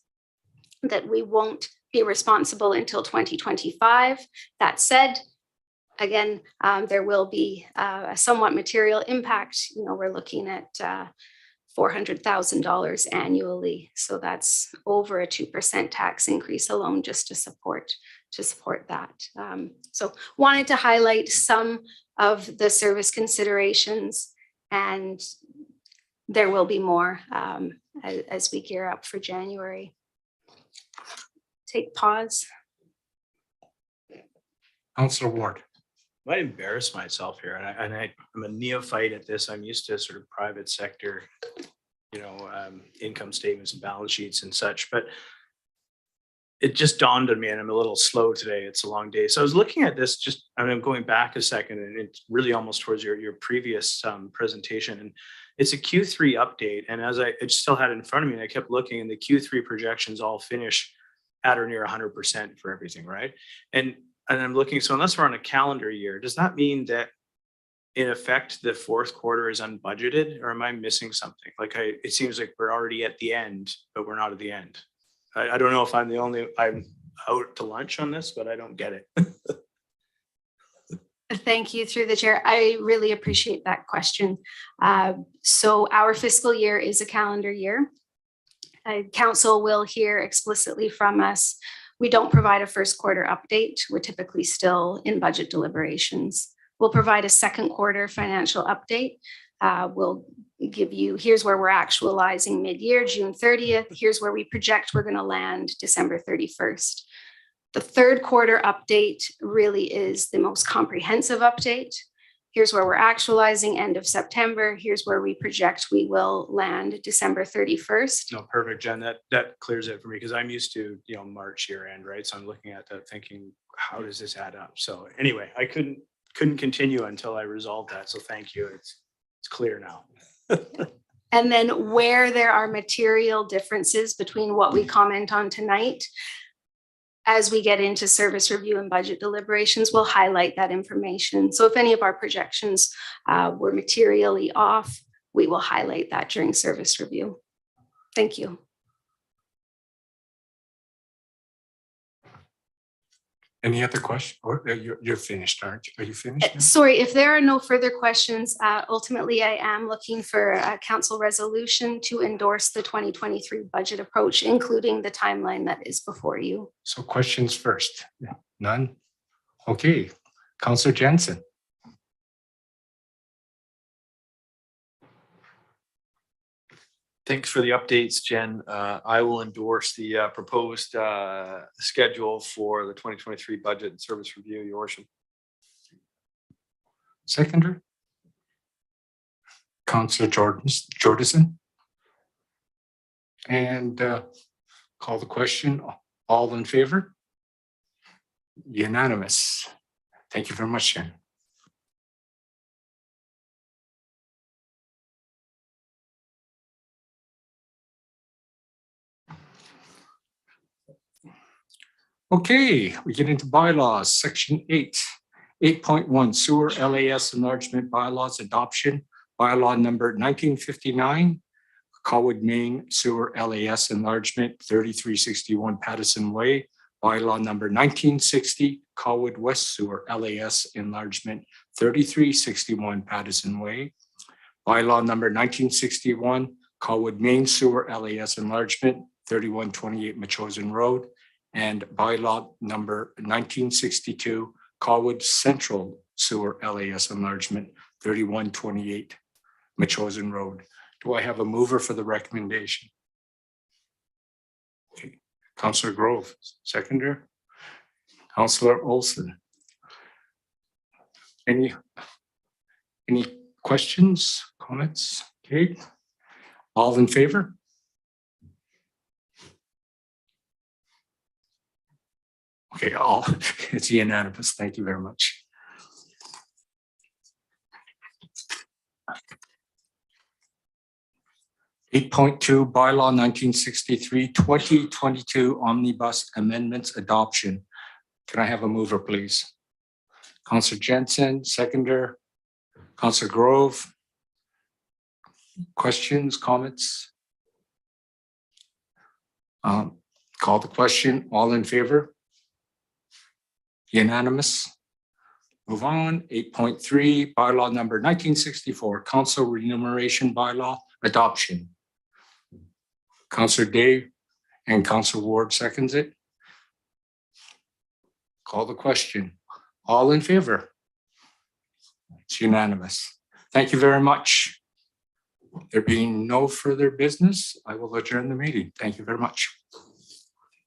that we won't be responsible until 2025. That said, again, there will be a somewhat material impact. You know, we're looking at $400,000 annually. So that's over a 2% tax increase alone just to support that. So wanted to highlight some of the service considerations, and there will be more as we gear up for January. Take pause. Councillor Ward. I embarrass myself here, and I'm a neophyte at this. I'm used to sort of private sector, income statements and balance sheets and such, but it just dawned on me, and I'm a little slow today. It's a long day. So I was looking at this and I'm going back a second, and it's really almost towards your previous presentation. And it's a Q3 update. And as I still had it in front of me, and I kept looking, and the Q3 projections all finish at or near 100% for everything, right? And I'm looking, so unless we're on a calendar year, does that mean that in effect, the fourth quarter is unbudgeted, or am I missing something? It seems like we're already at the end, but we're not at the end. I don't know if I'm out to lunch on this, but I don't get it. Thank you through the chair. I really appreciate that question. So our fiscal year is a calendar year. Council will hear explicitly from us. We don't provide a first quarter update. We're typically still in budget deliberations. We'll provide a second quarter financial update. We'll give you, here's where we're actualizing mid-year, June 30th. Here's where we project we're going to land December 31st. The third quarter update really is the most comprehensive update. Here's where we're actualizing end of September. Here's where we project we will land December 31st. No, perfect, Jen. That clears it for me, because I'm used to, March year end, right? So I'm looking at that thinking, how does this add up? So anyway, I couldn't continue until I resolved that. So thank you. It's clear now. And then where there are material differences between what we comment on tonight, as we get into service review and budget deliberations, we'll highlight that information. So if any of our projections were materially off, we will highlight that during service review. Thank you. Any other question? Or you're finished, aren't you? Are you finished now? Sorry, if there are no further questions, ultimately I am looking for a council resolution to endorse the 2023 budget approach, including the timeline that is before you. So questions first. None? Okay, Councillor Jensen. Thanks for the updates, Jen. I will endorse the proposed schedule for the 2023 budget and service review, Your Worship. Seconder? Councillor Jordison. And call the question. All in favor? Unanimous. Thank you very much, Jen. Okay, we get into bylaws, section 8.1 sewer LAS enlargement bylaws adoption, bylaw number 1959, Colwood Main Sewer LAS enlargement 3361 Patterson Way, bylaw number 1960, Colwood West Sewer LAS enlargement 3361 Patterson Way, Bylaw number 1961, Colwood Main Sewer LAS enlargement, 3128 Machosen Road. And bylaw number 1962, Colwood Central Sewer LAS enlargement, 3128 Machosen Road. Do I have a mover for the recommendation? Okay, Councillor Grove, seconder. Councillor Olson. Any questions, comments? Okay, all in favor? Okay, all, it's unanimous. Thank you very much. Eight point two, bylaw 1963, 2022 omnibus amendments adoption. Can I have a mover, please? Councillor Jensen, seconder. Councillor Grove. Questions, comments? Call the question. All in favor? Unanimous. Move on. 8.3, bylaw number 1964, council remuneration bylaw adoption. Councillor Day and Councillor Ward seconds it. Call the question. All in favor? It's unanimous. Thank you very much. There being no further business, I will adjourn the meeting. Thank you very much.